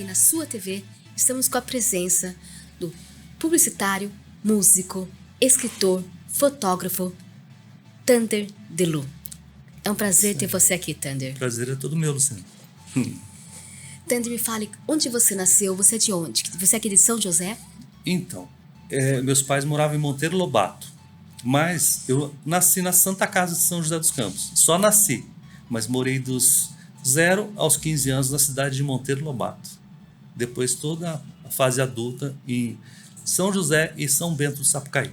aqui na sua TV, estamos com a presença do publicitário, músico, escritor, fotógrafo, Thunder Delu. É um prazer ter você aqui, Thunder. Prazer é todo meu, Luciano. Thunder, me fale, onde você nasceu? Você é de onde? Você é aqui de São José? Então, meus pais moravam em Monteiro Lobato, mas eu nasci na Santa Casa de São José dos Campos. Só nasci, mas morei dos 0 aos 15 anos na cidade de Monteiro Lobato. Depois toda a fase adulta em São José e São Bento do Sapucaí.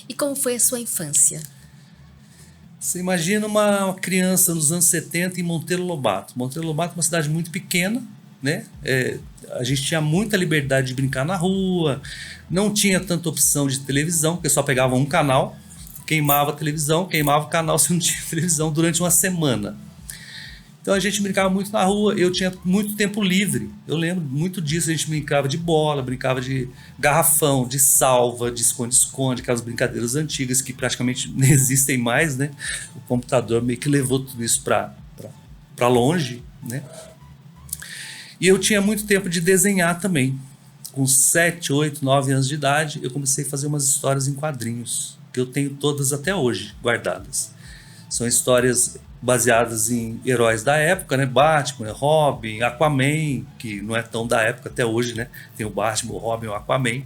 E como foi a sua infância? Você imagina uma criança nos anos 70 em Monteiro Lobato. Monteiro Lobato é uma cidade muito pequena, né? A gente tinha muita liberdade de brincar na rua, não tinha tanta opção de televisão, porque só pegava um canal, queimava a televisão, queimava o canal se não tinha televisão durante uma semana. Então a gente brincava muito na rua, eu tinha muito tempo livre, eu lembro muito disso, a gente brincava de bola, brincava de garrafão, de salva, de esconde-esconde, aquelas brincadeiras antigas que praticamente não existem mais, né? O computador meio que levou tudo isso para longe, né? E eu tinha muito tempo de desenhar também. Com 7, 8, 9 anos de idade, eu comecei a fazer umas histórias em quadrinhos, que eu tenho todas até hoje guardadas. São histórias baseadas em heróis da época, né? Batman, Robin, Aquaman, que não é tão da época até hoje, né? Tem o Batman, o Robin, o Aquaman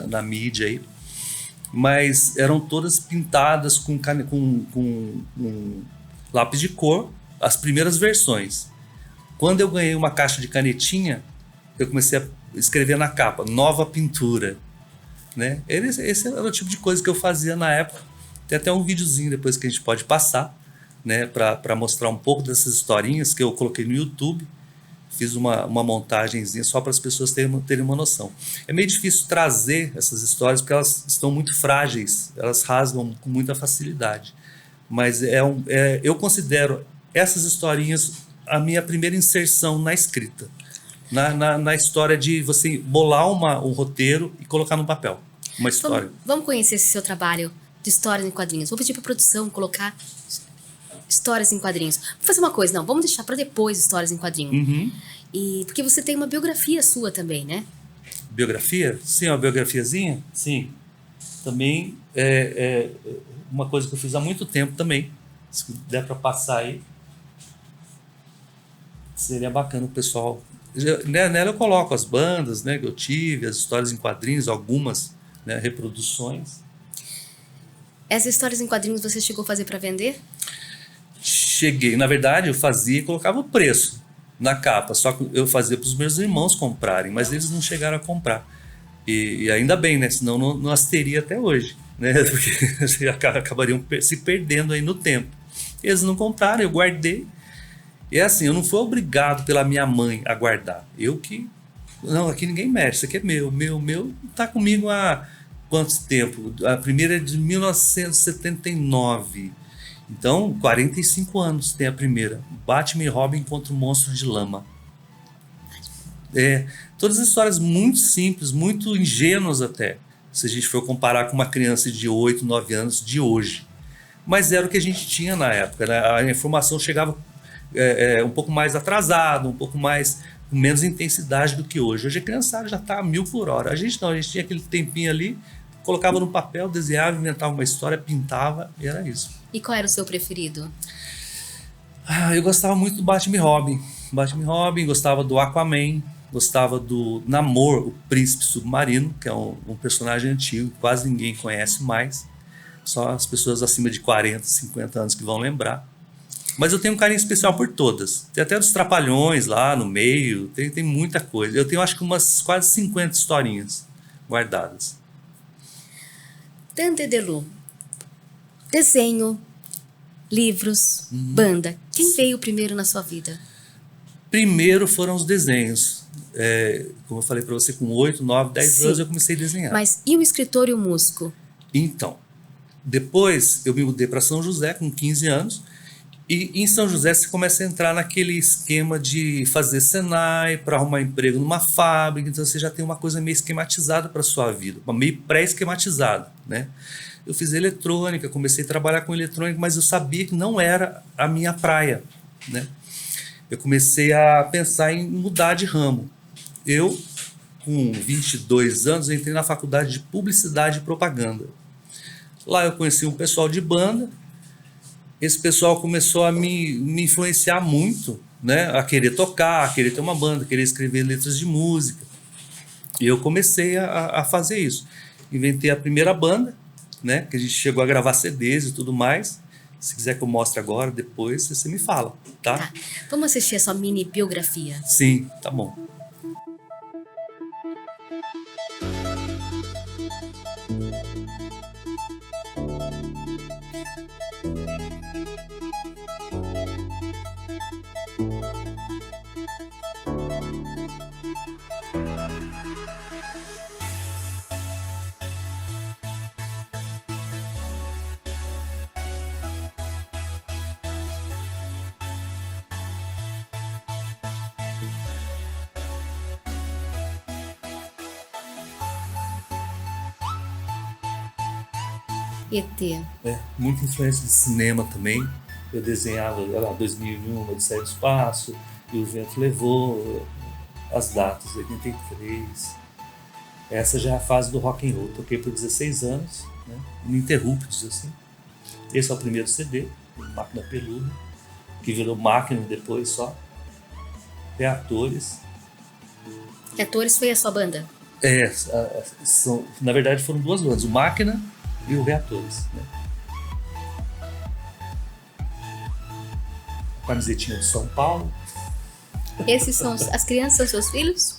na mídia aí. Mas eram todas pintadas com lápis de cor, as primeiras versões. Quando eu ganhei uma caixa de canetinha, eu comecei a escrever na capa, nova pintura, né? Esse era o tipo de coisa que eu fazia na época. Tem até um videozinho depois que a gente pode passar, né, para mostrar um pouco dessas historinhas que eu coloquei no YouTube. Fiz uma montagenzinha só para as pessoas terem uma noção. É meio difícil trazer essas histórias porque elas estão muito frágeis, elas rasgam com muita facilidade. Mas eu considero essas historinhas a minha primeira inserção na escrita, na história de você bolar um roteiro e colocar no papel uma história. Vamos conhecer esse seu trabalho de histórias em quadrinhos. Vou pedir para a produção colocar histórias em quadrinhos. Vou fazer uma coisa, não, vamos deixar para depois histórias em quadrinho. Uhum. E porque você tem uma biografia sua também, né? Biografia? Sim, uma biografiazinha? Sim. Também é uma coisa que eu fiz há muito tempo também. Se der para passar aí, seria bacana o pessoal. Nela eu coloco as bandas, né, que eu tive, as histórias em quadrinhos, algumas, né, reproduções. Essas histórias em quadrinhos você chegou a fazer para vender? Cheguei, na verdade eu fazia e colocava o preço na capa, só que eu fazia para os meus irmãos comprarem, mas eles não chegaram a comprar. E ainda bem, né? Senão não as teria até hoje, né? Porque acabariam se perdendo aí no tempo. Eles não compraram, eu guardei. E é assim, eu não fui obrigado pela minha mãe a guardar. Não, aqui ninguém mexe, isso aqui é meu tá comigo há quanto tempo? A primeira é de 1979. Então, 45 anos tem a primeira. Batman e Robin contra o Monstro de Lama. Todas as histórias muito simples, muito ingênuas até, se a gente for comparar com uma criança de 8, 9 anos de hoje. Mas era o que a gente tinha na época, né? A informação chegava um pouco mais atrasada, um pouco mais com menos intensidade do que hoje. Hoje a criançada já está a 1000 por hora. A gente não, a gente tinha aquele tempinho ali, colocava no papel, desenhava, inventava uma história, pintava e era isso. E qual era o seu preferido? Eu gostava muito do Batman e Robin. Gostava do Aquaman, gostava do Namor, o Príncipe Submarino, que é um personagem antigo, que quase ninguém conhece mais. Só as pessoas acima de 40, 50 anos que vão lembrar. Mas eu tenho um carinho especial por todas. Tem até os Trapalhões lá no meio, tem muita coisa. Eu tenho acho que umas quase 50 historinhas guardadas. Thunder Delu, desenho, livros, banda. Quem veio primeiro na sua vida? Primeiro foram os desenhos. Como eu falei para você, com 8, 9, 10 anos eu comecei a desenhar. Mas e o escritor e o músico? Então, depois eu me mudei para São José com 15 anos. E em São José você começa a entrar naquele esquema de fazer Senai para arrumar emprego numa fábrica, então você já tem uma coisa meio esquematizada para a sua vida, meio pré-esquematizada, né? Eu fiz eletrônica, comecei a trabalhar com eletrônica, mas eu sabia que não era a minha praia, né? eu comecei a pensar em mudar de ramo. Eu, com 22 anos, entrei na faculdade de Publicidade e Propaganda. Lá eu conheci um pessoal de banda. Esse pessoal começou a me influenciar muito, né? A querer tocar, a querer ter uma banda, a querer escrever letras de música. E eu comecei a fazer isso. Inventei a primeira banda, né? Que a gente chegou a gravar CDs e tudo mais. Se quiser que eu mostre agora, depois, você me fala, tá? Tá. Vamos assistir a sua mini biografia. Sim, tá bom. ET. Muita influência de cinema também. Eu desenhava lá 2001, Odisseia do Espaço, e o vento levou, as datas, 83. Essa já é a fase do rock and roll. Toquei por 16 anos, né? Ininterruptos, assim. Esse é o primeiro CD, Máquina Peluda, que virou Máquina depois só. Reatores. Reatores foi a sua banda? Na verdade foram duas bandas, o Máquina e o Reatores, né? Camisetinha de São Paulo. Esses são as crianças, são seus filhos?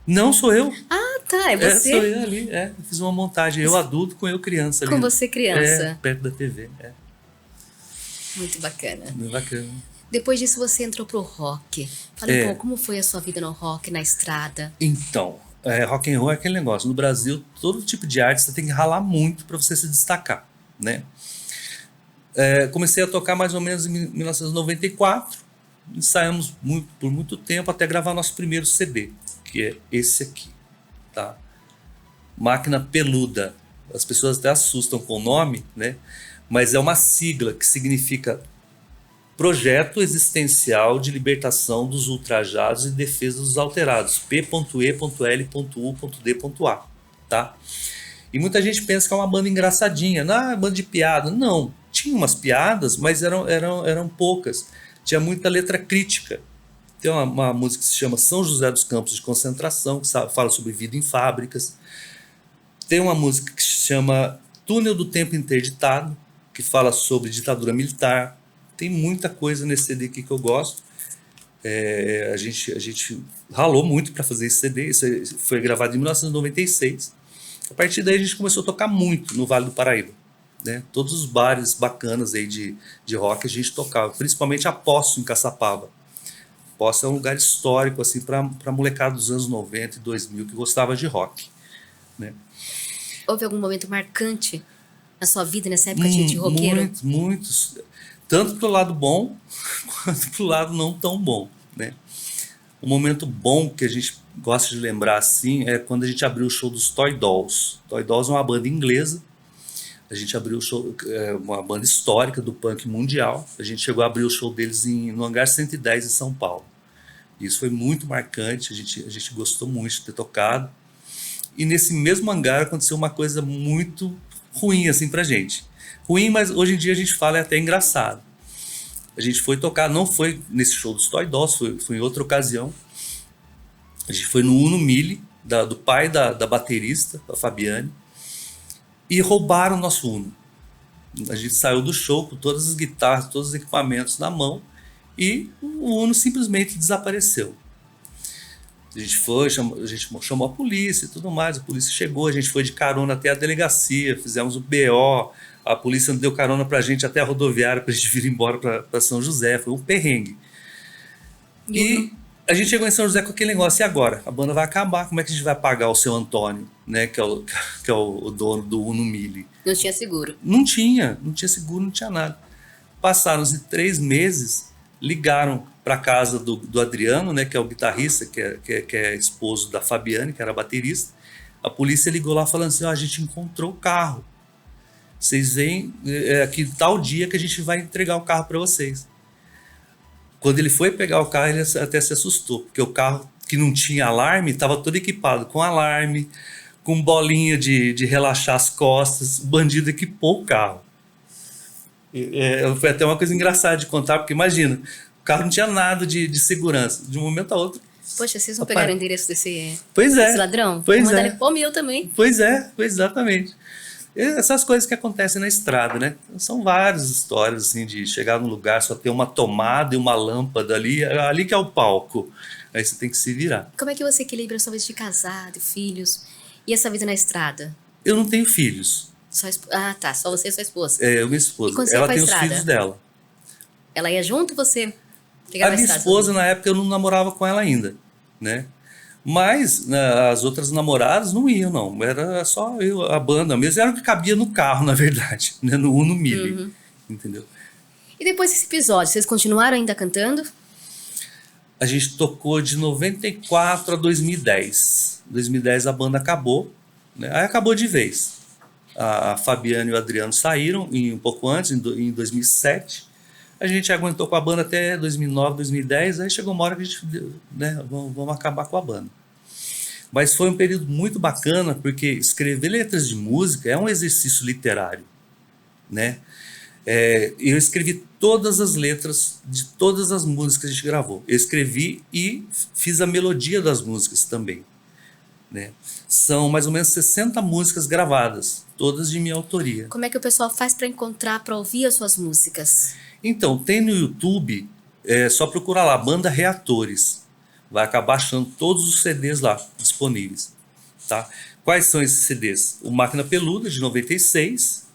Não sou eu. Ah, tá, é você? Sou eu ali, eu fiz uma montagem, eu adulto com eu criança ali. Com você criança. Perto da TV, Muito bacana. Muito bacana. Depois disso você entrou pro rock. Fala um pouco, como foi a sua vida no rock, na estrada? Então, rock and roll é aquele negócio. No Brasil, todo tipo de arte você tem que ralar muito para você se destacar, né? Comecei a tocar mais ou menos em 1994. Ensaiamos por muito tempo até gravar nosso primeiro CD, que é esse aqui, tá? Máquina Peluda. As pessoas até assustam com o nome, né? Mas é uma sigla que significa Projeto Existencial de Libertação dos Ultrajados e Defesa dos Alterados, P.E.L.U.D.A, tá? E muita gente pensa que é uma banda engraçadinha, banda de piada. Não, tinha umas piadas, mas eram poucas. Tinha muita letra crítica. Tem uma música que se chama São José dos Campos de Concentração, que fala sobre vida em fábricas. Tem uma música que se chama Túnel do Tempo Interditado, que fala sobre ditadura militar. Tem muita coisa nesse CD aqui que eu gosto. A gente ralou muito para fazer esse CD. Isso foi gravado em 1996. A partir daí a gente começou a tocar muito no Vale do Paraíba, né? Todos os bares bacanas aí de rock a gente tocava, principalmente a Poço, em Caçapava. Poço é um lugar histórico assim, para molecada dos anos 90 e 2000 que gostava de rock, né? Houve algum momento marcante na sua vida nessa época de roqueiro? Muitos. Tanto pro lado bom quanto pro lado não tão bom, né? Um momento bom que a gente gosta de lembrar assim é quando a gente abriu o show dos Toy Dolls. Toy Dolls é uma banda inglesa. A gente abriu o show, uma banda histórica do punk mundial. A gente chegou a abrir o show deles no Hangar 110 em São Paulo. Isso foi muito marcante, a gente gostou muito de ter tocado. E nesse mesmo hangar aconteceu uma coisa muito ruim assim pra gente. Ruim, mas hoje em dia a gente fala é até engraçado. A gente foi tocar, não foi nesse show dos Toy Dolls, foi em outra ocasião. A gente foi no Uno Mille, do pai da baterista, da Fabiane, e roubaram o nosso Uno. A gente saiu do show com todas as guitarras, todos os equipamentos na mão, e o Uno simplesmente desapareceu. A gente chamou a polícia e tudo mais, a polícia chegou, a gente foi de carona até a delegacia, fizemos o BO, a polícia deu carona pra gente até a rodoviária pra gente vir embora pra São José, foi um perrengue. E a gente chegou em São José com aquele negócio, e agora? A banda vai acabar, como é que a gente vai pagar o seu Antônio, né, que é o dono do Uno Mille? Não tinha seguro? Não tinha seguro, não tinha nada. Passaram-se 3 meses, ligaram para casa do Adriano, né, que é o guitarrista, que é esposo da Fabiane, que era baterista. A polícia ligou lá falando assim, a gente encontrou o carro. Vocês vêm aqui tal dia que a gente vai entregar o carro para vocês. Quando ele foi pegar o carro, ele até se assustou, porque o carro que não tinha alarme estava todo equipado com alarme, com bolinha de relaxar as costas. O bandido equipou o carro. Foi até uma coisa engraçada de contar, porque imagina, o carro não tinha nada de segurança. De um momento a outro. Poxa, vocês não pegaram o endereço desse ladrão? Pois Vou mandar é. ele pro meu também. Pois é, exatamente. Essas coisas que acontecem na estrada, né? São várias histórias, assim, de chegar num lugar, só ter uma tomada e uma lâmpada ali que é o palco. Aí você tem que se virar. Como é que você equilibra a sua vida de casado, filhos e essa vida na estrada? Eu não tenho filhos. Ah, tá. Só você e sua esposa. Minha esposa. E quando você ia Ela pra tem estrada? os filhos dela. Ela ia junto ou você A pegava minha estrada? esposa, na época, eu não namorava com ela ainda, né? Mas as outras namoradas não iam, não. Era só eu, a banda mesmo. Era o que cabia no carro, na verdade, né? No Uno Mille, entendeu? E depois desse episódio, vocês continuaram ainda cantando? A gente tocou de 94 a 2010. Em 2010 a banda acabou, né? Aí acabou de vez. A Fabiana e o Adriano saíram um pouco antes, em 2007. A gente aguentou com a banda até 2009, 2010. Aí chegou uma hora que a gente, né, vamos acabar com a banda. Mas foi um período muito bacana, porque escrever letras de música é um exercício literário, né? Eu escrevi todas as letras de todas as músicas que a gente gravou. Eu escrevi e fiz a melodia das músicas também, né? São mais ou menos 60 músicas gravadas, todas de minha autoria. Como é que o pessoal faz para encontrar, para ouvir as suas músicas? Então, tem no YouTube, só procurar lá, Banda Reatores. Vai acabar achando todos os CDs lá disponíveis, tá? Quais são esses CDs? O Máquina Peluda, de 96.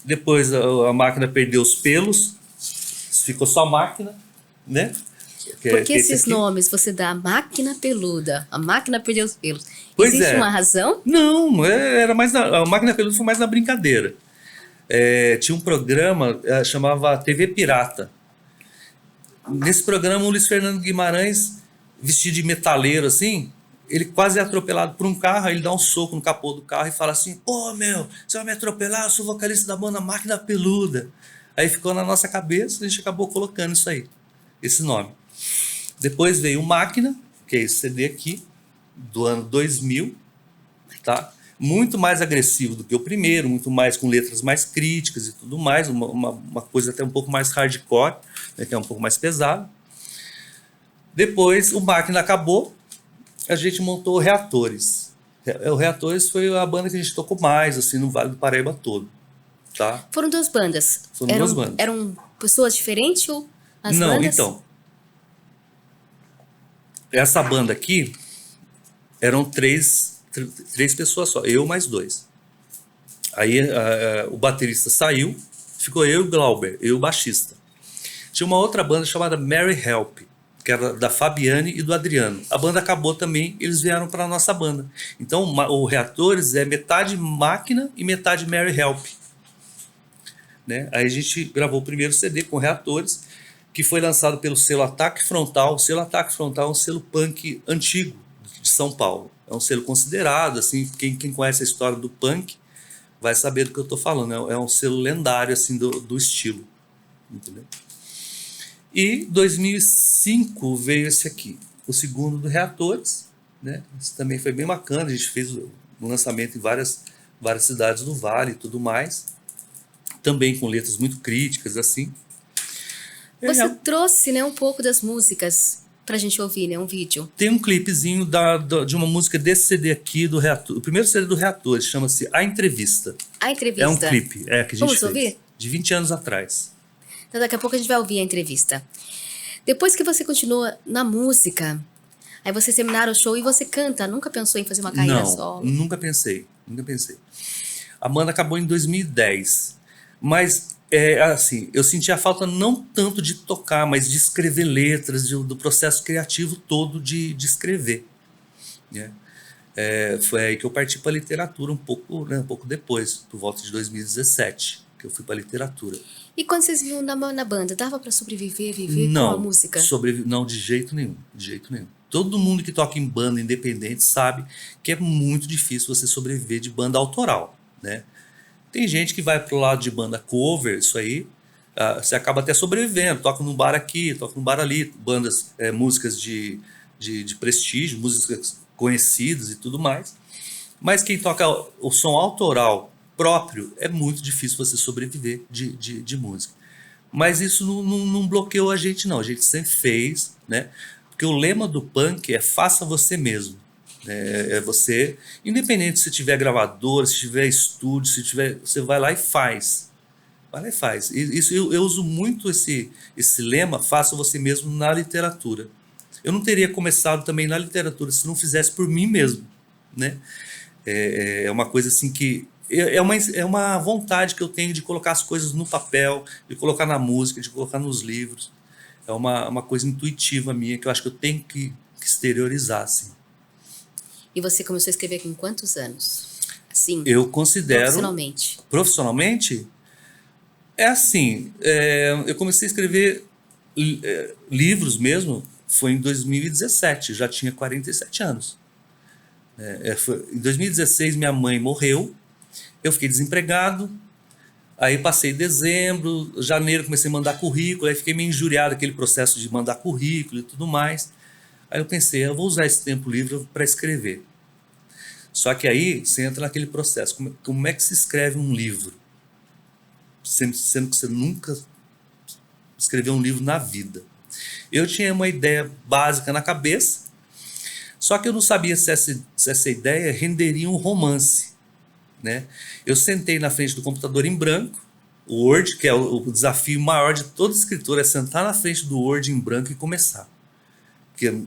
Depois a máquina perdeu os pelos, ficou só a máquina, né? Por que esses nomes você dá? A Máquina Peluda, a máquina perdeu os pelos. Pois Existe uma razão? Não, era mais a Máquina Peluda foi mais na brincadeira. Tinha um programa, chamava TV Pirata. Nesse programa, o Luiz Fernando Guimarães, vestido de metaleiro assim, ele quase é atropelado por um carro, aí ele dá um soco no capô do carro e fala assim: pô, meu, você vai me atropelar? Eu sou vocalista da banda Máquina Peluda. Aí ficou na nossa cabeça, a gente acabou colocando isso aí, esse nome. Depois veio o Máquina, que é esse CD aqui, do ano 2000, tá? Muito mais agressivo do que o primeiro, muito mais com letras mais críticas e tudo mais, uma coisa até um pouco mais hardcore, né, que é um pouco mais pesado. Depois o Máquina acabou, a gente montou o Reatores. O Reatores foi a banda que a gente tocou mais, assim, no Vale do Paraíba todo, tá? Foram duas bandas. Foram duas bandas. Eram pessoas diferentes ou as Não, bandas? então. Essa banda aqui eram três pessoas só, eu mais dois. Aí o baterista saiu, ficou eu e o Glauber, eu e o baixista. Tinha uma outra banda chamada Mary Help, que era da Fabiane e do Adriano. A banda acabou também, eles vieram para a nossa banda. Então o Reatores é metade Máquina e metade Mary Help, né? Aí a gente gravou o primeiro CD com Reatores, que foi lançado pelo selo Ataque Frontal. O selo Ataque Frontal é um selo punk antigo de São Paulo. É um selo considerado, assim, quem conhece a história do punk vai saber do que eu estou falando. É um selo lendário, assim, do estilo, entendeu? E 2005 veio esse aqui, o segundo do Reatores, né? Isso também foi bem bacana, a gente fez o lançamento em várias cidades do Vale e tudo mais, também com letras muito críticas, assim. Você trouxe, né, um pouco das músicas pra gente ouvir, né, um vídeo. Tem um clipezinho de uma música desse CD aqui, do Reator, o primeiro CD do Reatores, chama-se A Entrevista. A Entrevista. É um clipe, que a gente Vamos fez. ouvir? De 20 anos atrás. Então daqui a pouco a gente vai ouvir a entrevista. Depois que você continua na música, aí vocês terminaram o show e você canta. Nunca pensou em fazer uma carreira solo? Não, nunca pensei. A banda acabou em 2010. Mas, assim, eu senti a falta não tanto de tocar, mas de escrever letras, do processo criativo todo de escrever, né? Foi aí que eu parti para a literatura um pouco depois, por volta de 2017, que eu fui para a literatura. E quando vocês viviam na banda, dava para sobreviver, viver com a música? Não, de jeito nenhum. Todo mundo que toca em banda independente sabe que é muito difícil você sobreviver de banda autoral, né? Tem gente que vai pro lado de banda cover, isso aí, Você acaba até sobrevivendo, toca num bar aqui, toca num bar ali, bandas, músicas de prestígio, músicas conhecidas e tudo mais. Mas quem toca o som autoral próprio, é muito difícil você sobreviver de música. Mas isso não bloqueou a gente, não. A gente sempre fez, né? Porque o lema do punk é faça você mesmo. É você, independente se tiver gravadora, se tiver estúdio, se tiver, você vai lá e faz. Vai lá e faz. Isso, eu uso muito esse lema, faça você mesmo, na literatura. Eu não teria começado também na literatura se não fizesse por mim mesmo, né? É uma coisa assim que é uma vontade que eu tenho de colocar as coisas no papel, de colocar na música, de colocar nos livros. É uma coisa intuitiva minha que eu acho que eu tenho que exteriorizar, assim. E você começou a escrever com quantos anos? Assim, Eu considero... profissionalmente. Profissionalmente? É assim, eu comecei a escrever livros mesmo, foi em 2017, já tinha 47 anos. Em 2016 minha mãe morreu, eu fiquei desempregado, aí passei dezembro, janeiro comecei a mandar currículo, aí fiquei meio injuriado aquele processo de mandar currículo e tudo mais. Aí eu pensei, eu vou usar esse tempo livre para escrever. Só que aí você entra naquele processo, como é que se escreve um livro? Sendo que você nunca escreveu um livro na vida. Eu tinha uma ideia básica na cabeça, só que eu não sabia se essa ideia renderia um romance, né? Eu sentei na frente do computador em branco, o Word, que é o desafio maior de todo escritor, é sentar na frente do Word em branco e começar. Porque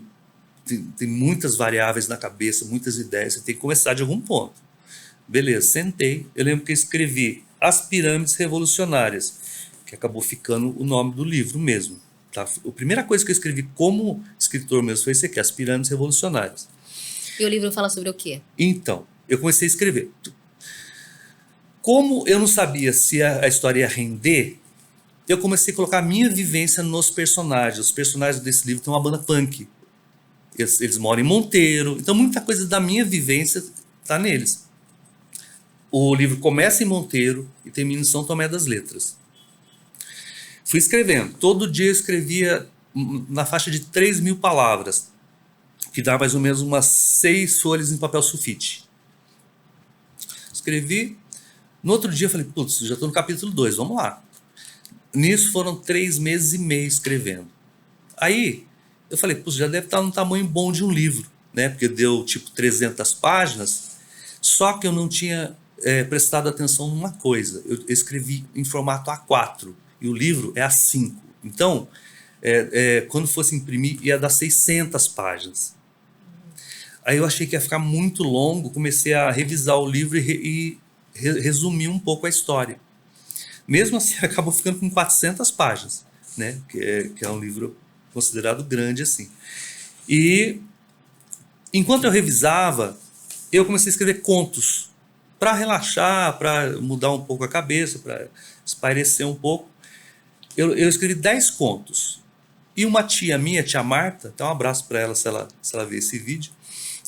tem muitas variáveis na cabeça, muitas ideias, você tem que começar de algum ponto. Beleza, sentei, eu lembro que eu escrevi As Pirâmides Revolucionárias, que acabou ficando o nome do livro mesmo. Tá? A primeira coisa que eu escrevi como escritor mesmo foi esse aqui, As Pirâmides Revolucionárias. E o livro fala sobre o quê? Então, eu comecei a escrever. Como eu não sabia se a história ia render, eu comecei a colocar a minha vivência nos personagens. Os personagens desse livro têm uma banda punk. Eles moram em Monteiro, então muita coisa da minha vivência está neles. O livro começa em Monteiro e termina em São Tomé das Letras. Fui escrevendo. Todo dia eu escrevia na faixa de 3.000 palavras, que dá mais ou menos umas 6 folhas em papel sulfite. Escrevi. No outro dia eu falei, putz, já estou no capítulo 2, vamos lá. Nisso foram 3 meses e meio escrevendo. Aí eu falei, putz, já deve estar no tamanho bom de um livro, né? Porque deu tipo 300 páginas, só que eu não tinha prestado atenção numa coisa. Eu escrevi em formato A4 e o livro é A5. Então, quando fosse imprimir, ia dar 600 páginas. Aí eu achei que ia ficar muito longo, comecei a revisar o livro e resumir um pouco a história. Mesmo assim, acabou ficando com 400 páginas, né? Que é um livro considerado grande assim. E enquanto eu revisava, eu comecei a escrever contos para relaxar, para mudar um pouco a cabeça, para espairecer um pouco. Eu escrevi 10 contos. E uma tia minha, tia Marta, dá um abraço para ela se ela ver esse vídeo,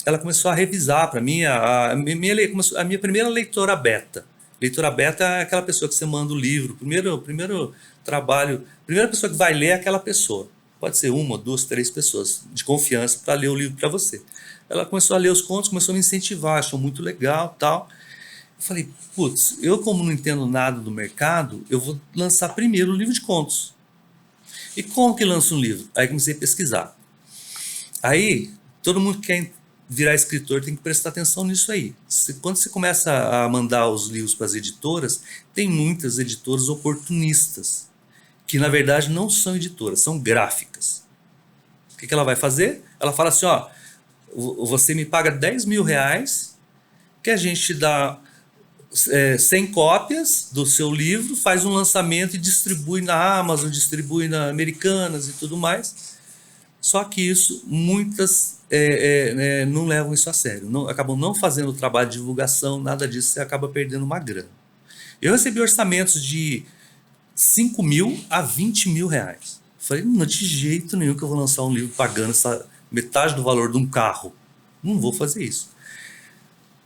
ela começou a revisar para mim a minha primeira leitora beta. Leitora beta é aquela pessoa que você manda o livro. Primeiro trabalho, a primeira pessoa que vai ler é aquela pessoa. Pode ser 1, 2, 3 pessoas de confiança para ler o livro para você. Ela começou a ler os contos, começou a me incentivar, achou muito legal, tal. Eu falei, putz, eu como não entendo nada do mercado, eu vou lançar primeiro o livro de contos. E como que lança um livro? Aí comecei a pesquisar. Aí, todo mundo que quer virar escritor tem que prestar atenção nisso aí. Quando você começa a mandar os livros para as editoras, tem muitas editoras oportunistas, que na verdade não são editoras, são gráficas. O que ela vai fazer? Ela fala assim, ó, você me paga 10 mil reais, que a gente te dá 100 cópias do seu livro, faz um lançamento e distribui na Amazon, distribui na Americanas e tudo mais. Só que isso, muitas não levam isso a sério, acabam não fazendo o trabalho de divulgação, nada disso, você acaba perdendo uma grana. Eu recebi orçamentos de 5 mil a 20 mil reais. Falei, não, de jeito nenhum que eu vou lançar um livro pagando metade do valor de um carro. Não vou fazer isso.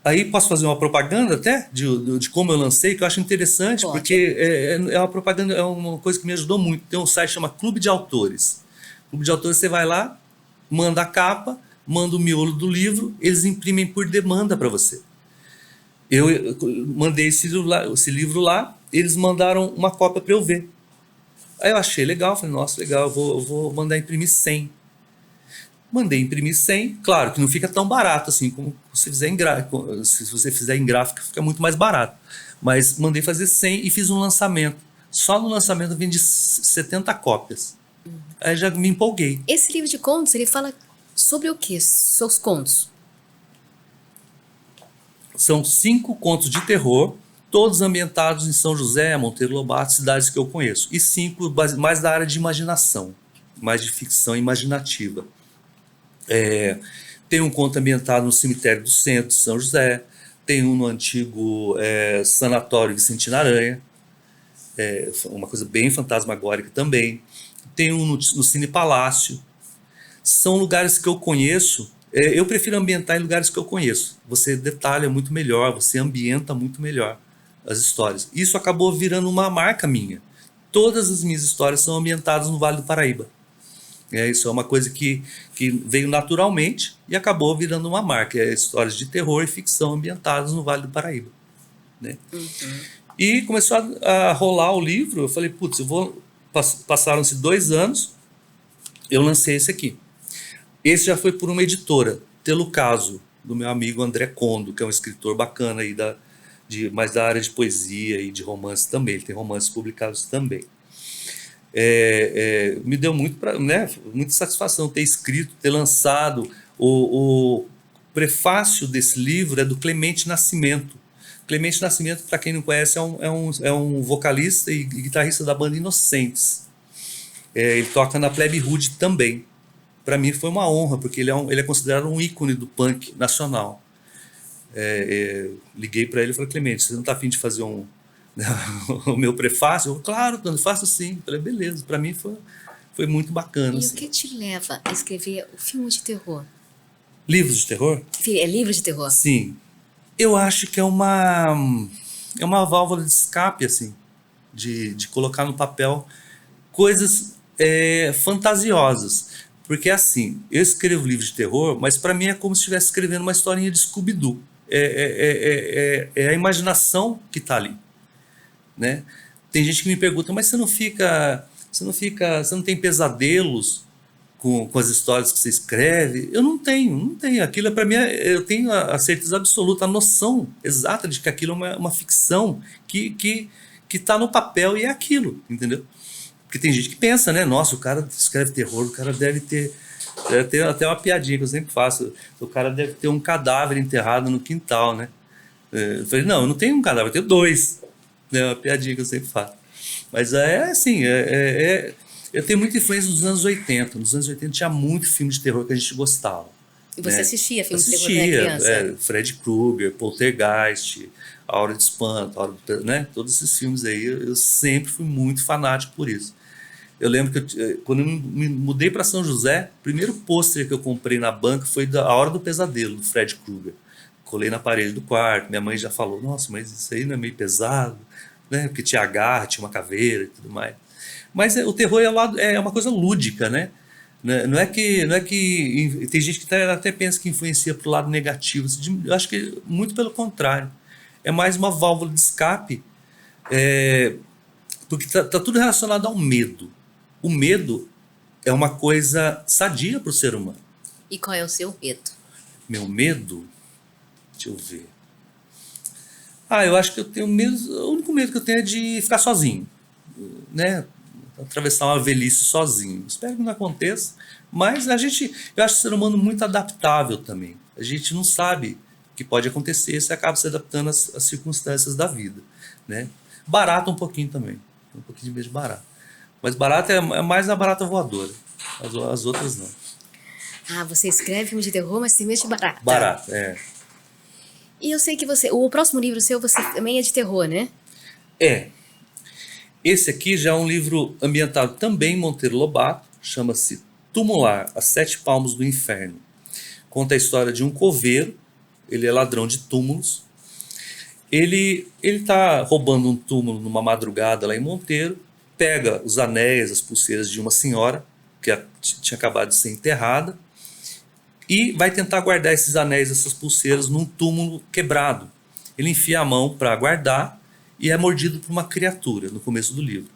Aí posso fazer uma propaganda até de como eu lancei, que eu acho interessante, Pode. porque é uma propaganda, é uma coisa que me ajudou muito. Tem um site que chama Clube de Autores. Clube de Autores, você vai lá, manda a capa, manda o miolo do livro, eles imprimem por demanda para você. Eu mandei esse livro lá, eles mandaram uma cópia para eu ver. Aí eu achei legal, falei, nossa, legal, eu vou mandar imprimir 100. Mandei imprimir 100, claro que não fica tão barato assim como se fizer se você fizer em gráfica fica muito mais barato. Mas mandei fazer 100 e fiz um lançamento. Só no lançamento eu vendi 70 cópias. Aí já me empolguei. Esse livro de contos, ele fala sobre o quê? Seus contos. São 5 contos de terror, todos ambientados em São José, Monteiro Lobato, cidades que eu conheço. E 5 mais da área de imaginação, mais de ficção imaginativa. Tem um conto ambientado no cemitério do centro de São José, tem um no antigo sanatório Vicentina Aranha, uma coisa bem fantasmagórica também. Tem um no Cine Palácio. São lugares que eu conheço. Eu prefiro ambientar em lugares que eu conheço. Você detalha muito melhor, você ambienta muito melhor as histórias. Isso acabou virando uma marca minha. Todas as minhas histórias são ambientadas no Vale do Paraíba. Isso é uma coisa que veio naturalmente e acabou virando uma marca. Histórias de terror e ficção ambientadas no Vale do Paraíba. Né? E começou a rolar o livro. Eu falei, putz, passaram-se 2 anos, eu lancei esse aqui. Esse já foi por uma editora, Telucaso, do meu amigo André Condo, que é um escritor bacana aí mais da área de poesia e de romance também. Ele tem romances publicados também. Me deu muita satisfação ter escrito, ter lançado. O prefácio desse livro é do Clemente Nascimento. Clemente Nascimento, para quem não conhece, é um vocalista e guitarrista da banda Inocentes. Ele toca na Plebe Rude também. Para mim foi uma honra, porque ele é considerado um ícone do punk nacional. Liguei para ele e falei, Clemente, você não está afim de fazer o meu prefácio? Eu, claro, faço sim. Eu falei, beleza, para mim foi muito bacana. E assim. o que te leva a escrever o filme de terror? Livros de terror? É livro de terror? Sim. Eu acho que é uma válvula de escape, assim, de colocar no papel coisas fantasiosas. Porque, assim, eu escrevo livro de terror, mas para mim é como se estivesse escrevendo uma historinha de Scooby-Doo. É a imaginação que está ali. Né? Tem gente que me pergunta, mas você não tem pesadelos com as histórias que você escreve? Eu não tenho. Aquilo para mim, eu tenho a certeza absoluta, a noção exata de que aquilo é uma ficção que está no papel e é aquilo, entendeu? Porque tem gente que pensa, né? Nossa, o cara escreve terror, o cara deve ter até uma piadinha que eu sempre faço. O cara deve ter um cadáver enterrado no quintal, né? Eu falei, não, eu não tenho um cadáver, eu tenho 2. É uma piadinha que eu sempre faço. Mas assim, eu tenho muita influência dos anos 80. Nos anos 80 tinha muito filme de terror que a gente gostava. E você assistia filme de terror quando era criança? Freddy Krueger, Poltergeist, A Hora de Espanto, né? Todos esses filmes aí, eu sempre fui muito fanático por isso. Eu lembro que quando eu me mudei para São José, o primeiro pôster que eu comprei na banca foi da A Hora do Pesadelo, do Freddy Krueger. Colei na parede do quarto, minha mãe já falou, nossa, mas isso aí não é meio pesado? Né? Porque tinha garra, tinha uma caveira e tudo mais. Mas o terror é uma coisa lúdica, né? Não é que tem gente que até pensa que influencia para o lado negativo. Eu acho que muito pelo contrário. É mais uma válvula de escape, porque tá tudo relacionado ao medo. O medo é uma coisa sadia para o ser humano. E qual é o seu medo? Meu medo? Deixa eu ver. Eu acho que eu tenho medo. O único medo que eu tenho é de ficar sozinho, né? Atravessar uma velhice sozinho. Espero que não aconteça, mas eu acho o ser humano muito adaptável também. A gente não sabe o que pode acontecer, você acaba se adaptando às circunstâncias da vida, né? Barata um pouquinho também, um pouquinho de medo de barata. Mas barata é mais a barata voadora, as outras não. Você escreve filme de terror, mas tem medo de barata. Barata, E eu sei que o próximo livro seu, você também é de terror, né? Esse aqui já é um livro ambientado também em Monteiro Lobato, chama-se Tumular, As 7 Palmos do Inferno. Conta a história de um coveiro ele é ladrão de túmulos. Ele tá roubando um túmulo numa madrugada lá em Monteiro, pega os anéis, as pulseiras de uma senhora que tinha acabado de ser enterrada e vai tentar guardar esses anéis, essas pulseiras num túmulo quebrado. Ele enfia a mão para guardar e é mordido por uma criatura no começo do livro.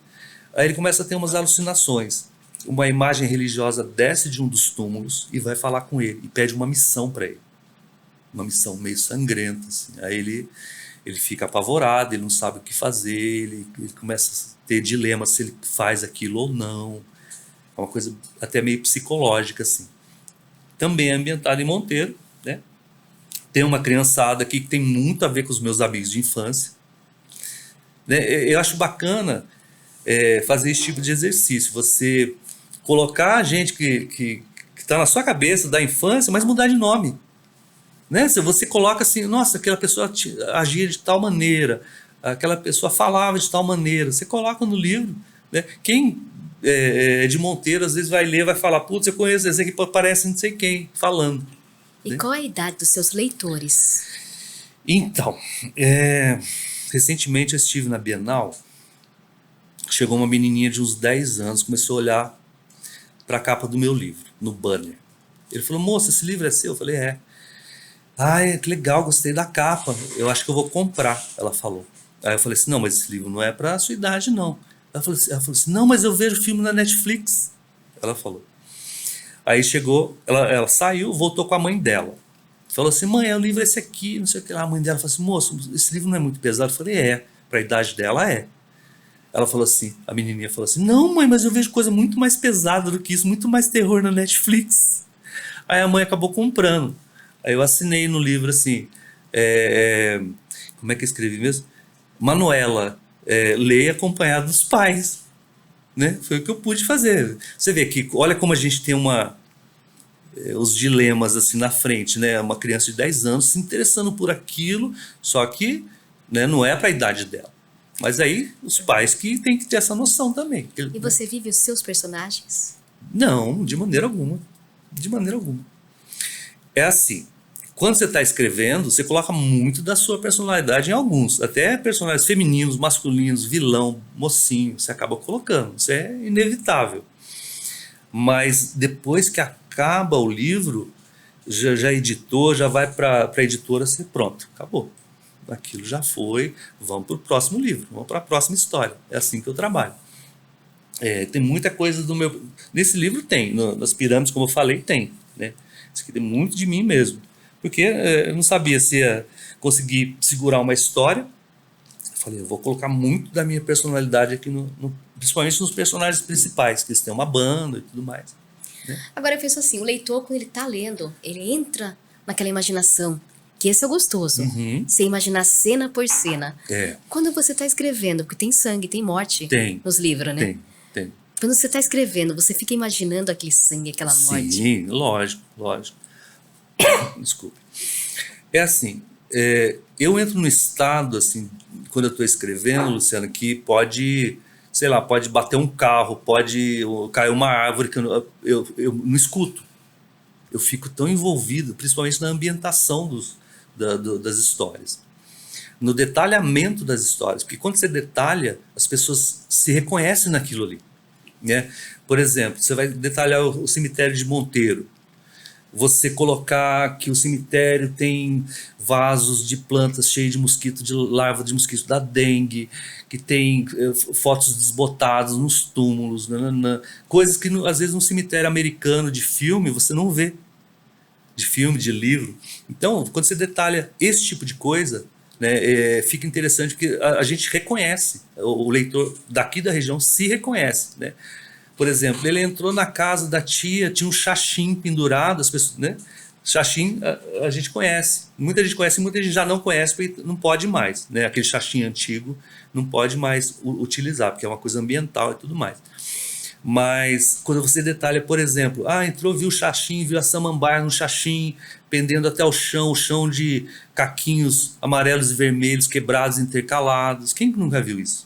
Aí ele começa a ter umas alucinações. Uma imagem religiosa desce de um dos túmulos e vai falar com ele e pede uma missão para ele. Uma missão meio sangrenta, assim. Aí ele fica apavorado, ele não sabe o que fazer, ele começa a ter dilema se ele faz aquilo ou não. É uma coisa até meio psicológica, assim. Também é ambientado em Monteiro, né? Tem uma criançada aqui que tem muito a ver com os meus amigos de infância. Né? Eu acho bacana fazer esse tipo de exercício, você colocar a gente que está na sua cabeça da infância, mas mudar de nome. Né? Se você coloca assim, nossa, aquela pessoa agia de tal maneira, aquela pessoa falava de tal maneira, você coloca no livro. Né? Quem é de Monteiro às vezes vai ler, vai falar, putz, eu conheço esse aqui, parece não sei quem falando. E né? qual a idade dos seus leitores? Então, recentemente eu estive na Bienal, chegou uma menininha de uns 10 anos, começou a olhar para a capa do meu livro, no banner. Ele falou, moça, esse livro é seu? Eu falei, é. Ai, que legal, gostei da capa, eu acho que eu vou comprar, ela falou. Aí eu falei assim, não, mas esse livro não é para a sua idade, não. Ela falou assim, não, mas eu vejo filme na Netflix. Ela falou. Aí chegou, ela saiu, voltou com a mãe dela. Falou assim, mãe, o livro é esse aqui, não sei o que lá. A mãe dela falou assim, moço, esse livro não é muito pesado? Eu falei, para a idade dela é. Ela falou assim, a menininha falou assim, não, mãe, mas eu vejo coisa muito mais pesada do que isso, muito mais terror na Netflix. Aí a mãe acabou comprando. Aí eu assinei no livro assim, como é que eu escrevi mesmo? Manuela, leia acompanhado dos pais. Né? Foi o que eu pude fazer. Você vê que, olha como a gente tem os dilemas assim na frente, né? Uma criança de 10 anos se interessando por aquilo, só que, né, não é para a idade dela. Mas aí os pais que têm que ter essa noção também. E você vive os seus personagens? Não, de maneira alguma. De maneira alguma. É assim, quando você está escrevendo, você coloca muito da sua personalidade em alguns. Até personagens femininos, masculinos, vilão, mocinho, você acaba colocando. Isso é inevitável. Mas depois que acaba o livro, já editou, já vai para a editora, assim, pronto, acabou. Aquilo já foi, vamos para o próximo livro, vamos para a próxima história. É assim que eu trabalho. Tem muita coisa do meu... Nesse livro tem, nas pirâmides, como eu falei, tem. Né? Isso aqui tem muito de mim mesmo. Porque eu não sabia se ia conseguir segurar uma história. Eu falei, eu vou colocar muito da minha personalidade aqui, principalmente nos personagens principais, que eles têm uma banda e tudo mais. Né? Agora eu penso assim, o leitor, quando ele está lendo, ele entra naquela imaginação, que esse é o gostoso. Você imaginar cena por cena. Quando você está escrevendo, porque tem sangue, tem morte nos livros, né? Tem. Quando você está escrevendo, você fica imaginando aquele sangue, aquela morte. Sim, lógico. Desculpe. É assim, eu entro no estado, assim, quando eu estou escrevendo, Luciano, que pode, sei lá, pode bater um carro, pode cair uma árvore, que eu não escuto. Eu fico tão envolvido, principalmente na ambientação das histórias. No detalhamento das histórias. Porque quando você detalha, as pessoas se reconhecem naquilo ali. Né? Por exemplo, você vai detalhar o cemitério de Monteiro. Você colocar que o cemitério tem vasos de plantas cheios de mosquito, de larva de mosquito da dengue, que tem fotos desbotadas nos túmulos, coisas que às vezes no cemitério americano de filme você não vê, de filme, de livro. Então, quando você detalha esse tipo de coisa, né, fica interessante porque a gente reconhece, o leitor daqui da região se reconhece, né? Por exemplo, ele entrou na casa da tia, tinha um xaxim pendurado, as pessoas, né? Xaxim a gente conhece, muita gente conhece, muita gente já não conhece porque não pode mais, né? Aquele xaxim antigo não pode mais utilizar, porque é uma coisa ambiental e tudo mais. Mas quando você detalha, por exemplo, entrou, viu o xaxim, viu a samambaia no xaxim, pendendo até o chão de caquinhos amarelos e vermelhos, quebrados, intercalados. Quem nunca viu isso?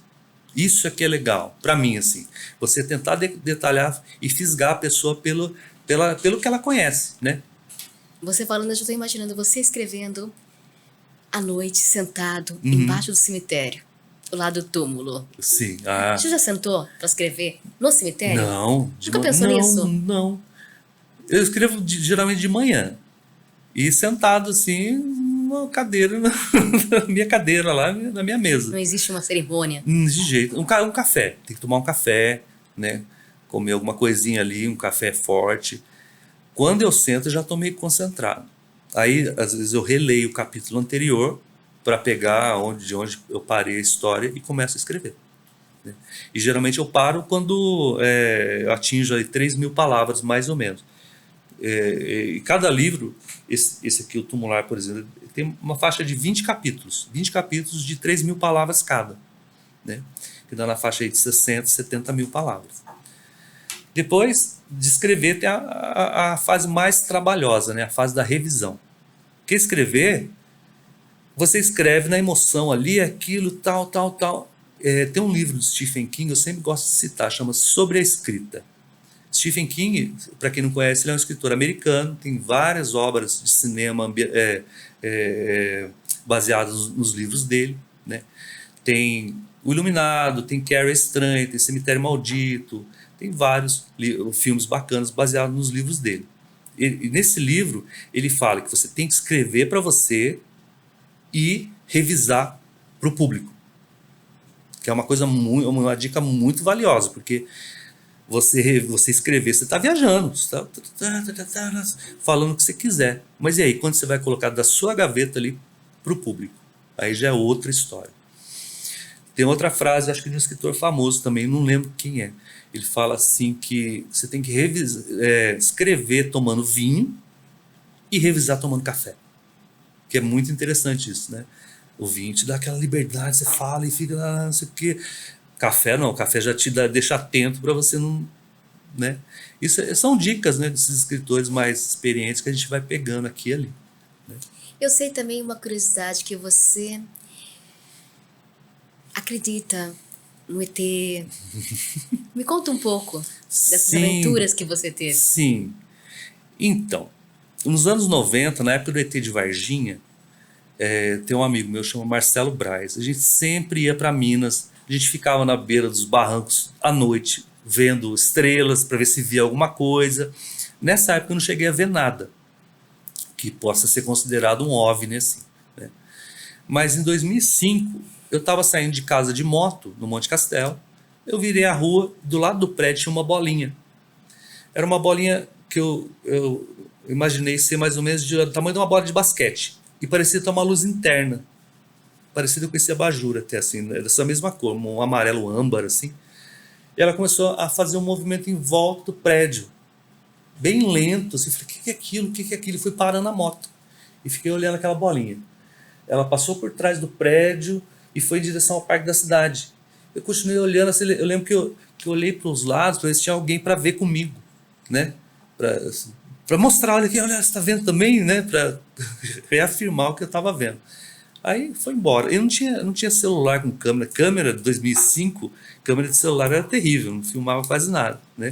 Isso é que é legal, para mim, assim. Você tentar detalhar e fisgar a pessoa pelo que ela conhece, né? Você falando, eu já estou imaginando você escrevendo à noite, sentado, embaixo do cemitério, do lado do túmulo. Sim. Você já sentou para escrever no cemitério? Não. Nunca pensou nisso? Não. Eu escrevo geralmente de manhã. E sentado assim, numa cadeira, na minha cadeira lá, na minha mesa. Não existe uma cerimônia. De jeito. Um café. Tem que tomar um café, né? Comer alguma coisinha ali, um café forte. Quando eu sento, eu já estou meio concentrado. Aí, às vezes, eu releio o capítulo anterior para pegar de onde eu parei a história e começo a escrever. Né? E geralmente eu paro quando eu atinjo aí 3.000 palavras, mais ou menos. E cada livro, esse aqui, o Tumular, por exemplo, tem uma faixa de 20 capítulos. 20 capítulos de 3.000 palavras cada. Né? Que dá na faixa aí de 60, 70 mil palavras. Depois de escrever tem a fase mais trabalhosa, né? A fase da revisão. Porque escrever, você escreve na emoção ali, aquilo, tal. Tem um livro do Stephen King, eu sempre gosto de citar, chama Sobre a Escrita. Stephen King, para quem não conhece, ele é um escritor americano, tem várias obras de cinema baseadas nos livros dele. Né? Tem O Iluminado, tem Carrie Estranha, tem Cemitério Maldito, tem vários filmes bacanas baseados nos livros dele. E nesse livro, ele fala que você tem que escrever para você e revisar para o público. Que é uma dica muito valiosa, porque você escrever, você está viajando, você está falando o que você quiser. Mas e aí, quando você vai colocar da sua gaveta ali para o público? Aí já é outra história. Tem outra frase, acho que de um escritor famoso também, não lembro quem é. Ele fala assim que você tem que escrever tomando vinho e revisar tomando café. Que é muito interessante isso, né? O vinho te dá aquela liberdade, você fala e fica, não sei o quê. Café não, café já te deixa atento para você não... Né? Isso são dicas, né, desses escritores mais experientes que a gente vai pegando aqui e ali. Né? Eu sei também uma curiosidade que você acredita no ET. Me conta um pouco dessas aventuras que você teve. Sim. Então, nos anos 90, na época do ET de Varginha, tem um amigo meu, chama Marcelo Braz. A gente sempre ia para Minas, a gente ficava na beira dos barrancos à noite, vendo estrelas para ver se via alguma coisa. Nessa época eu não cheguei a ver nada que possa ser considerado um OVNI assim. Né? Mas em 2005, eu estava saindo de casa de moto, no Monte Castelo, eu virei a rua, do lado do prédio tinha uma bolinha. Era uma bolinha que eu imaginei ser mais ou menos do tamanho de uma bola de basquete. E parecia ter uma luz interna. Parecida com esse abajur até, assim, dessa mesma cor, um amarelo âmbar, assim. E ela começou a fazer um movimento em volta do prédio. Bem lento, assim. Falei, o que é aquilo? O que é aquilo? E fui parando a moto. E fiquei olhando aquela bolinha. Ela passou por trás do prédio e foi em direção ao Parque da Cidade. Eu continuei olhando, assim, eu lembro que eu olhei para os lados para ver se tinha alguém para ver comigo, né? Para mostrar, olha, você está vendo também, né? Para reafirmar o que eu estava vendo. Aí foi embora. Eu não tinha celular com câmera. Câmera de 2005, câmera de celular era terrível, não filmava quase nada, né?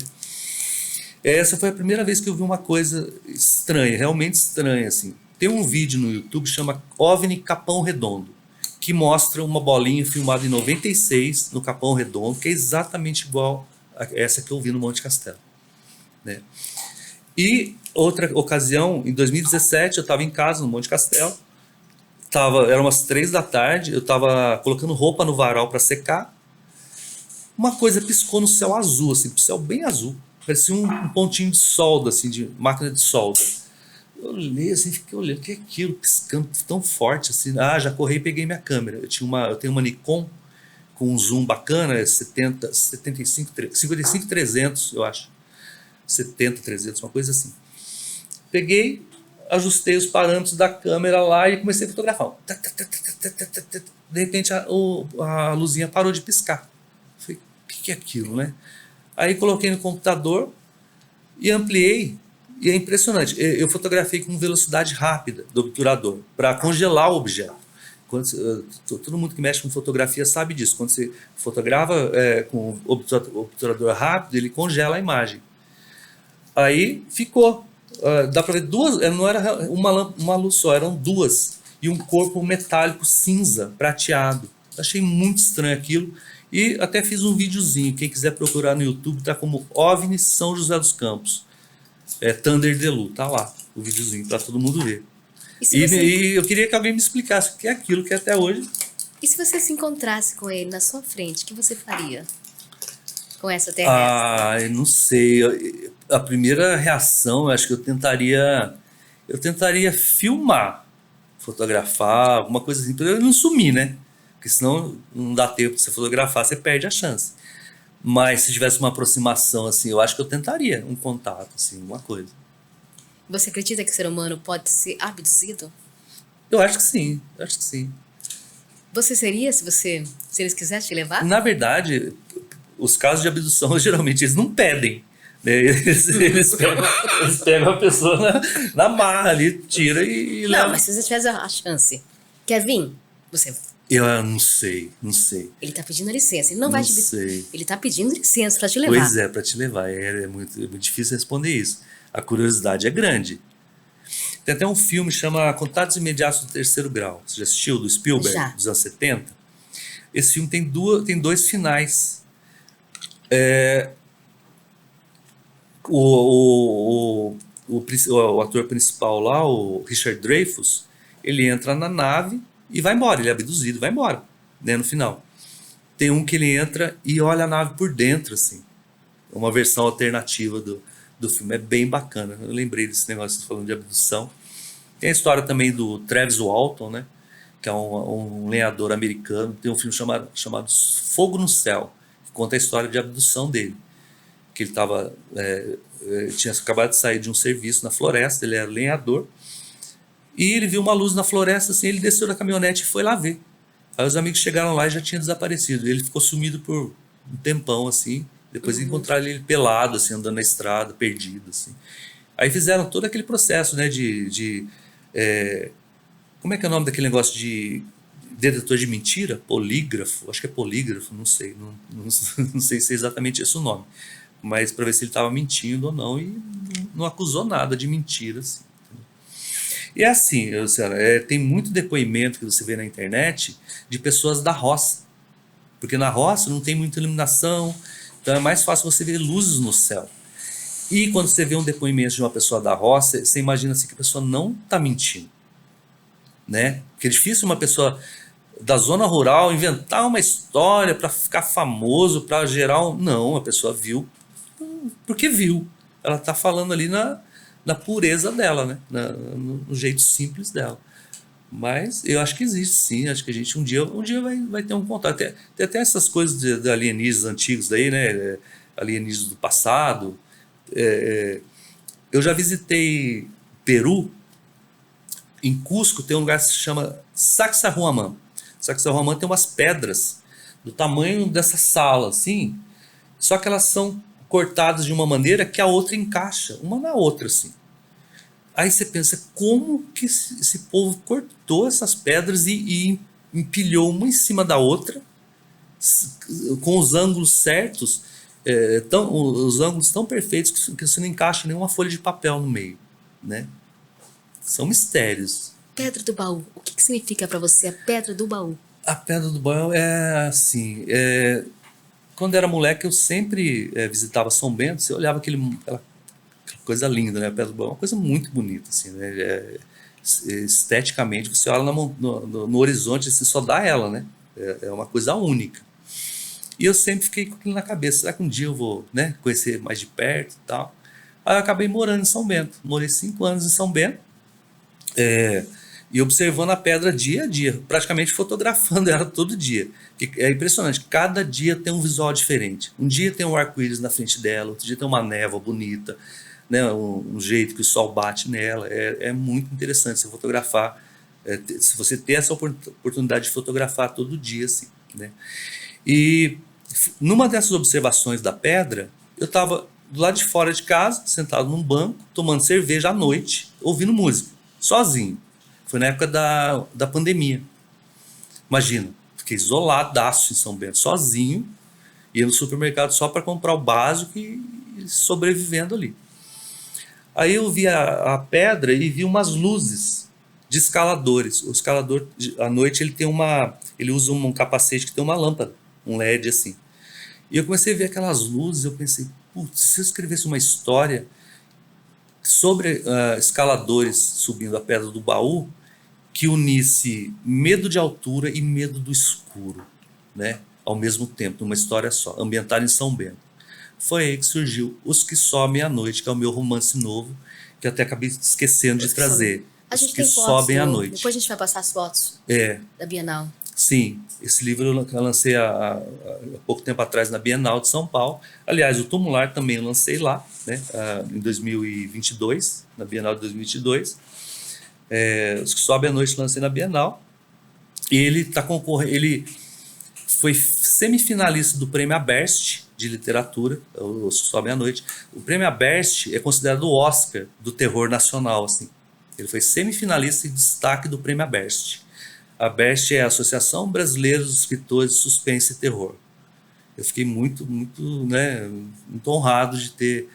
Essa foi a primeira vez que eu vi uma coisa estranha, realmente estranha, assim. Tem um vídeo no YouTube que chama OVNI Capão Redondo, que mostra uma bolinha filmada em 96 no Capão Redondo, que é exatamente igual a essa que eu vi no Monte Castelo. Né? E outra ocasião, em 2017, eu estava em casa no Monte Castelo, eram umas 3 da tarde, eu estava colocando roupa no varal para secar, uma coisa piscou no céu azul, assim, céu bem azul, parecia um pontinho de solda, assim, de máquina de solda. Eu olhei assim, fiquei olhando, o que é aquilo, piscando tão forte assim? Já corri e peguei minha câmera. Eu tenho uma Nikon com um zoom bacana, 55-300, eu acho. 70-300, uma coisa assim. Peguei, ajustei os parâmetros da câmera lá e comecei a fotografar. De repente a luzinha parou de piscar. Falei, o que é aquilo, né? Aí coloquei no computador e ampliei. E é impressionante, eu fotografei com velocidade rápida do obturador, para congelar o objeto. Todo mundo que mexe com fotografia sabe disso. Quando você fotografa com o obturador rápido, ele congela a imagem. Aí ficou dá para ver duas, não era uma luz só, eram duas. E um corpo metálico cinza, prateado. Achei muito estranho aquilo. E até fiz um videozinho. Quem quiser procurar no YouTube, tá como OVNI São José dos Campos. Thunder Delu, tá lá o videozinho para todo mundo ver. E eu queria que alguém me explicasse o que é aquilo que até hoje... E se você se encontrasse com ele na sua frente, o que você faria com essa terrestre? Eu não sei. A primeira reação, eu acho que eu tentaria filmar, fotografar, alguma coisa assim, para ele não sumir, né? Porque senão não dá tempo de você fotografar, você perde a chance. Mas se tivesse uma aproximação assim, eu acho que eu tentaria um contato, assim, uma coisa. Você acredita que o ser humano pode ser abduzido? Eu acho que sim, Você seria, se eles quisessem te levar? Na verdade, os casos de abdução, geralmente, eles não pedem. Né? Eles pegam a pessoa na marra ali, tira e leva. Não, mas se você tivesse a chance, quer vir? Você... Eu não sei. Ele tá pedindo licença, ele não vai te... Sei. Ele tá pedindo licença para te levar. Pois é, para te levar. É muito difícil responder isso. A curiosidade é grande. Tem até um filme que chama Contatos Imediatos do Terceiro Grau. Você já assistiu? Do Spielberg, Já. dos anos 70? Esse filme tem dois finais. O ator principal lá, o Richard Dreyfuss, ele entra na nave e vai embora. Ele é abduzido, vai embora, né, no final. Tem um que ele entra e olha a nave por dentro, assim. Uma versão alternativa do filme. É bem bacana. Eu lembrei desse negócio falando de abdução. Tem a história também do Travis Walton, né? Que é um lenhador americano. Tem um filme chamado Fogo no Céu, que conta a história de abdução dele. Que ele tinha acabado de sair de um serviço na floresta, ele era lenhador. E ele viu uma luz na floresta, assim, ele desceu da caminhonete e foi lá ver. Aí os amigos chegaram lá e já tinha desaparecido. Ele ficou sumido por um tempão, assim. Depois encontraram ele pelado, assim, andando na estrada, perdido, assim. Aí fizeram todo aquele processo, né, como é que é o nome daquele negócio de detetor de mentira? Polígrafo? Acho que é polígrafo, não sei. Não sei se é exatamente esse o nome. Mas para ver se ele estava mentindo ou não, e não acusou nada de mentira, assim. E é assim, tem muito depoimento que você vê na internet de pessoas da roça. Porque na roça não tem muita iluminação, então é mais fácil você ver luzes no céu. E quando você vê um depoimento de uma pessoa da roça, você imagina assim que a pessoa não está mentindo. Né? Porque é difícil uma pessoa da zona rural inventar uma história para ficar famoso, para gerar um... Não, a pessoa viu porque viu. Ela está falando ali na pureza dela, né? No jeito simples dela. Mas eu acho que existe, sim. Acho que a gente um dia vai ter um contato. Tem até essas coisas de alienígenas antigos daí, né? Alienígenas do passado. Eu já visitei Peru. Em Cusco tem um lugar que se chama Sacsayhuamán. Sacsayhuamán tem umas pedras do tamanho dessa sala, assim, só que elas são cortadas de uma maneira que a outra encaixa uma na outra, assim. Aí você pensa, como que esse povo cortou essas pedras e empilhou uma em cima da outra, com os ângulos certos, os ângulos tão perfeitos que você não encaixa nenhuma folha de papel no meio, né? São mistérios. Pedra do Baú. O que significa para você a Pedra do Baú? A Pedra do Baú é assim... quando era moleque, eu sempre visitava São Bento. Você olhava aquela coisa linda, né? A Pedra do Baú é uma coisa muito bonita, assim, né? Esteticamente, você olha no horizonte, você só dá ela, né? É uma coisa única. E eu sempre fiquei com aquilo na cabeça. Será que um dia eu vou, né, conhecer mais de perto e tal? Aí eu acabei morando em São Bento. Morei 5 anos em São Bento. E observando a pedra dia a dia, praticamente fotografando ela todo dia. É impressionante, cada dia tem um visual diferente. Um dia tem um arco-íris na frente dela, outro dia tem uma névoa bonita, né, um jeito que o sol bate nela. É muito interessante você fotografar, se você ter essa oportunidade de fotografar todo dia, assim, né? E numa dessas observações da pedra, eu estava do lado de fora de casa, sentado num banco, tomando cerveja à noite, ouvindo música. Sozinho. Foi na época da pandemia. Imagina, fiquei isoladaço em São Bento, sozinho, ia no supermercado só para comprar o básico e sobrevivendo ali. Aí eu vi a pedra e vi umas luzes de escaladores. O escalador, à noite, ele usa um capacete que tem uma lâmpada, um LED assim. E eu comecei a ver aquelas luzes, eu pensei, putz, se eu escrevesse uma história sobre escaladores subindo a Pedra do Baú, que unisse medo de altura e medo do escuro, né? Ao mesmo tempo, numa história só, ambientada em São Bento. Foi aí que surgiu Os Que Sobem à Noite, que é o meu romance novo, que até acabei esquecendo de trazer. A Os gente Que tem fotos Sobem à Noite. Depois a gente vai passar as fotos da Bienal. Sim, esse livro eu lancei há pouco tempo atrás na Bienal de São Paulo. Aliás, o Tumular também eu lancei lá, né, em 2022, na Bienal de 2022. Os Que Sobem à Noite eu lancei na Bienal. E ele está concorrendo, ele foi semifinalista do Prêmio Aberst de literatura, Os Que Sobem à Noite. O Prêmio Aberst é considerado o Oscar do terror nacional, assim. Ele foi semifinalista e destaque do Prêmio Aberst. A Aberst é a Associação Brasileira dos Escritores de Suspense e Terror. Eu fiquei muito honrado de ter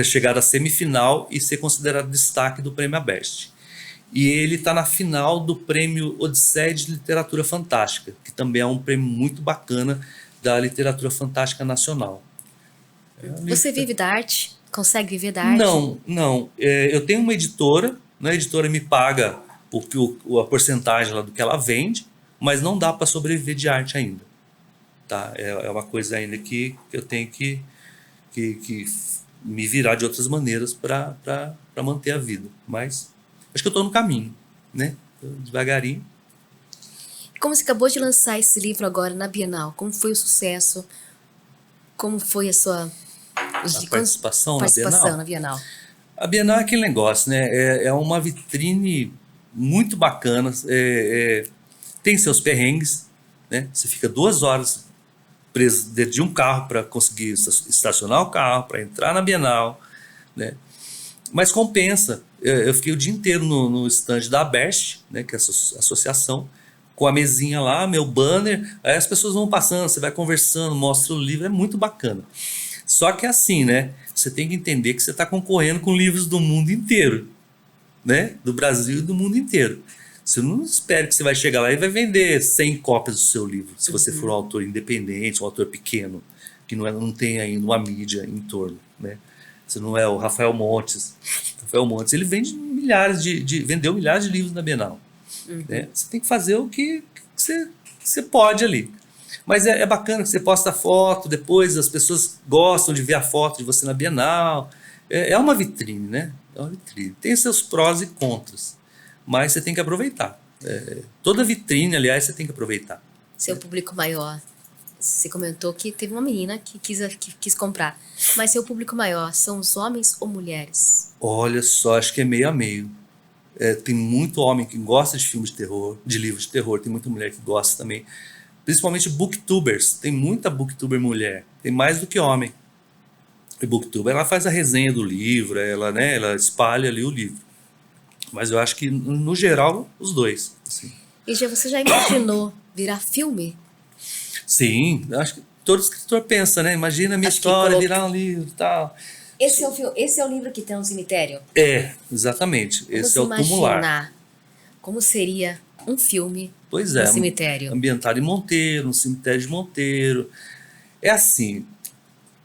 chegado à semifinal e ser considerado destaque do Prêmio Aberst. E ele está na final do Prêmio Odisseia de Literatura Fantástica, que também é um prêmio muito bacana da literatura fantástica nacional. Você vive da arte? Consegue viver da arte? Não. Eu tenho uma editora, né? A editora me paga a porcentagem lá do que ela vende, mas não dá para sobreviver de arte ainda. Tá? É uma coisa ainda que eu tenho que me virar de outras maneiras para manter a vida. Mas acho que eu estou no caminho, né? Devagarinho. Como você acabou de lançar esse livro agora na Bienal, como foi o sucesso? Como foi a sua participação na Bienal? A Bienal é aquele negócio, né? É uma vitrine muito bacana. Tem seus perrengues, né? Você fica 2 horas preso dentro de um carro para conseguir estacionar o carro, para entrar na Bienal, né? Mas compensa. Eu fiquei o dia inteiro no stand da Aberst, né, que é a associação, com a mesinha lá, meu banner, aí as pessoas vão passando, você vai conversando, mostra o livro, é muito bacana. Só que assim, né, você tem que entender que você está concorrendo com livros do mundo inteiro, né, do Brasil e do mundo inteiro. Você não espera que você vai chegar lá e vai vender 100 cópias do seu livro, se você for um autor independente, um autor pequeno, que não tem ainda uma mídia em torno, né. Você não é o Rafael Montes. Rafael Montes, ele vendeu milhares de livros na Bienal. Né? Você tem que fazer o que você pode ali. Mas é bacana que você posta foto, depois as pessoas gostam de ver a foto de você na Bienal. É uma vitrine, né? É uma vitrine. Tem seus prós e contras, mas você tem que aproveitar. Toda vitrine, aliás, você tem que aproveitar. Seu público maior. Você comentou que teve uma menina que quis comprar. Mas seu público maior são os homens ou mulheres? Olha só, acho que é meio a meio. Tem muito homem que gosta de filmes de terror, de livros de terror. Tem muita mulher que gosta também. Principalmente booktubers. Tem muita booktuber mulher. Tem mais do que homem. E booktuber, ela faz a resenha do livro, ela espalha ali o livro. Mas eu acho que, no geral, os dois. Assim. E você já imaginou virar filme? Sim, acho que todo escritor pensa, né? Imagina a minha história, virar um livro e tal. Esse é o livro que tem no cemitério? Exatamente. Esse é o Tumular. Imaginar como seria um filme no cemitério? Ambientado em Monteiro, no cemitério de Monteiro. É assim,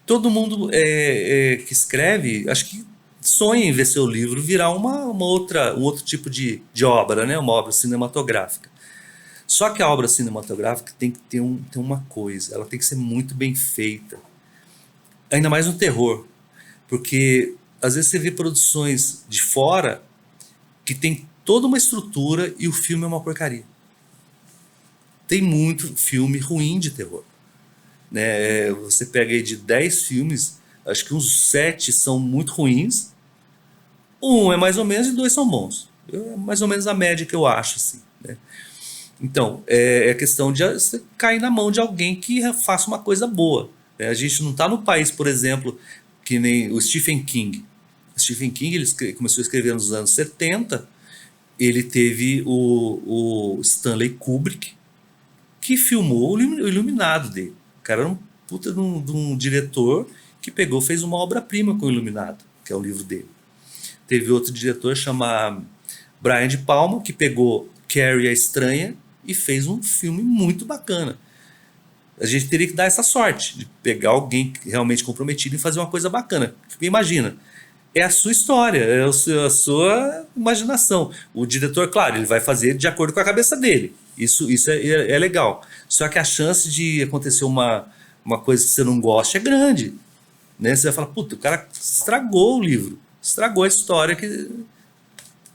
todo mundo que escreve, acho que sonha em ver seu livro virar um outro tipo de obra, né? Uma obra cinematográfica. Só que a obra cinematográfica tem que ter uma coisa, ela tem que ser muito bem feita. Ainda mais no terror. Porque às vezes você vê produções de fora que tem toda uma estrutura e o filme é uma porcaria. Tem muito filme ruim de terror. Né? Você pega aí de 10 filmes, acho que uns 7 são muito ruins, um é mais ou menos e 2 são bons. É mais ou menos a média que eu acho, assim, né? Então, é questão de você cair na mão de alguém que faça uma coisa boa. A gente não está no país, por exemplo, que nem o Stephen King. O Stephen King ele começou a escrever nos anos 70, ele teve o Stanley Kubrick, que filmou o Iluminado dele. O cara era um puta de um diretor que fez uma obra-prima com o Iluminado, que é o livro dele. Teve outro diretor chamado Brian De Palma, que pegou Carrie a Estranha e fez um filme muito bacana. A gente teria que dar essa sorte de pegar alguém realmente comprometido e fazer uma coisa bacana. Imagina, é a sua história, é a sua imaginação. O diretor, claro, ele vai fazer de acordo com a cabeça dele. Isso é legal. Só que a chance de acontecer uma coisa que você não gosta é grande. Né? Você vai falar, puta, o cara estragou o livro, estragou a história. Que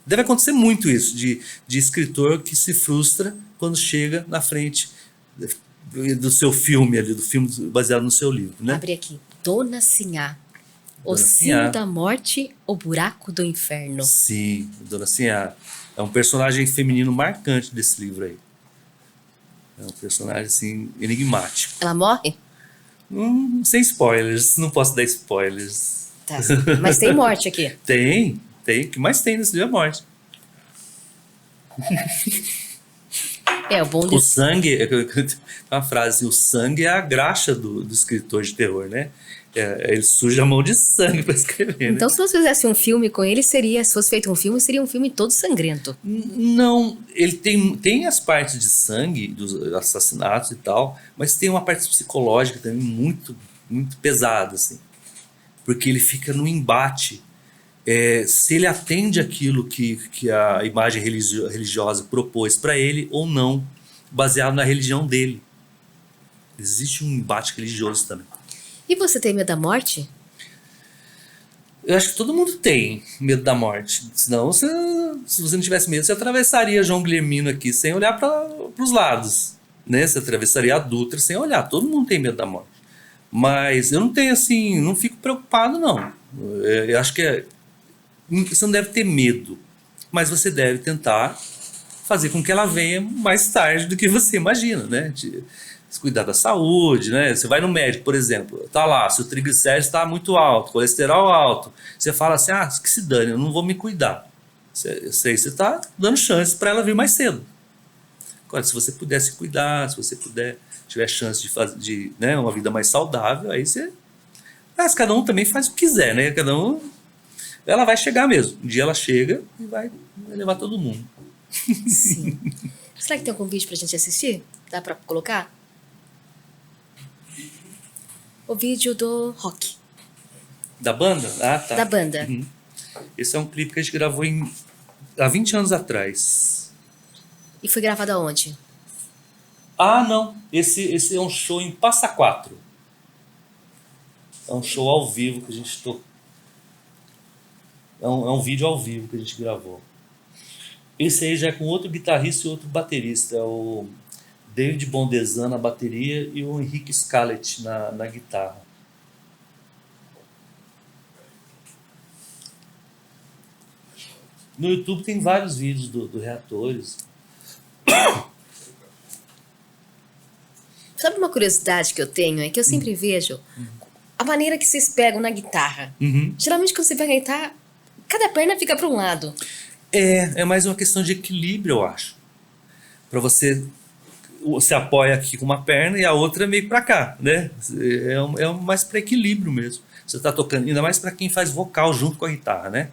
deve acontecer muito isso, de escritor que se frustra quando chega na frente do seu filme, ali, do filme baseado no seu livro. Né? Abre aqui, Dona Sinhá. O Dona Sino Sinhá. da Morte, o Buraco do Inferno. Sim, Dona Sinhá. É um personagem feminino marcante desse livro aí. É um personagem, assim, enigmático. Ela morre? Sem spoilers, não posso dar spoilers. Tá, mas tem morte aqui. Tem. O que mais tem nesse livro é morte. É, o bom O de... sangue, uma frase, o sangue é a graxa do escritor de terror, né? Ele suja a mão de sangue para escrever, Então, né? se você fizesse um filme com ele, se fosse feito um filme, seria um filme todo sangrento. Não, ele tem as partes de sangue, dos assassinatos e tal, mas tem uma parte psicológica também muito, muito pesada, assim. Porque ele fica no embate. Se ele atende aquilo que a imagem religiosa propôs para ele ou não, baseado na religião dele. Existe um embate religioso também. E você tem medo da morte? Eu acho que todo mundo tem medo da morte. Senão, se você não tivesse medo, você atravessaria João Guilhermino aqui sem olhar para os lados. Né? Você atravessaria a Dutra sem olhar. Todo mundo tem medo da morte. Mas eu não tenho assim, não fico preocupado, não. Eu acho que você não deve ter medo, mas você deve tentar fazer com que ela venha mais tarde do que você imagina, né? Cuidar da saúde, né? Você vai no médico, por exemplo, tá lá, seu triglicérides está muito alto, colesterol alto. Você fala assim, que se dane, eu não vou me cuidar. Você está dando chance para ela vir mais cedo. Agora, se você puder se cuidar, se você tiver chance de fazer né, uma vida mais saudável, aí você... Mas cada um também faz o que quiser, né? Cada um... Ela vai chegar mesmo. Um dia ela chega e vai levar todo mundo. Sim. Será que tem algum vídeo pra gente assistir? Dá pra colocar? O vídeo do rock. Da banda? Ah, tá. Da banda. Uhum. Esse é um clipe que a gente gravou há 20 anos atrás. E foi gravado aonde? Ah, não. Esse é um show em Passa Quatro. É um show ao vivo que a gente tocou. É um vídeo ao vivo que a gente gravou. Esse aí já é com outro guitarrista e outro baterista. É o David Bondesan na bateria e o Henrique Scalet na guitarra. No YouTube tem vários vídeos do Reatores. Sabe uma curiosidade que eu tenho? É que eu sempre vejo a maneira que vocês pegam na guitarra. Uhum. Geralmente quando você pega a guitarra, cada perna fica para um lado. É mais uma questão de equilíbrio, eu acho. Para você apoia aqui com uma perna e a outra meio para cá, né? É mais para equilíbrio mesmo. Você está tocando, ainda mais para quem faz vocal junto com a guitarra, né?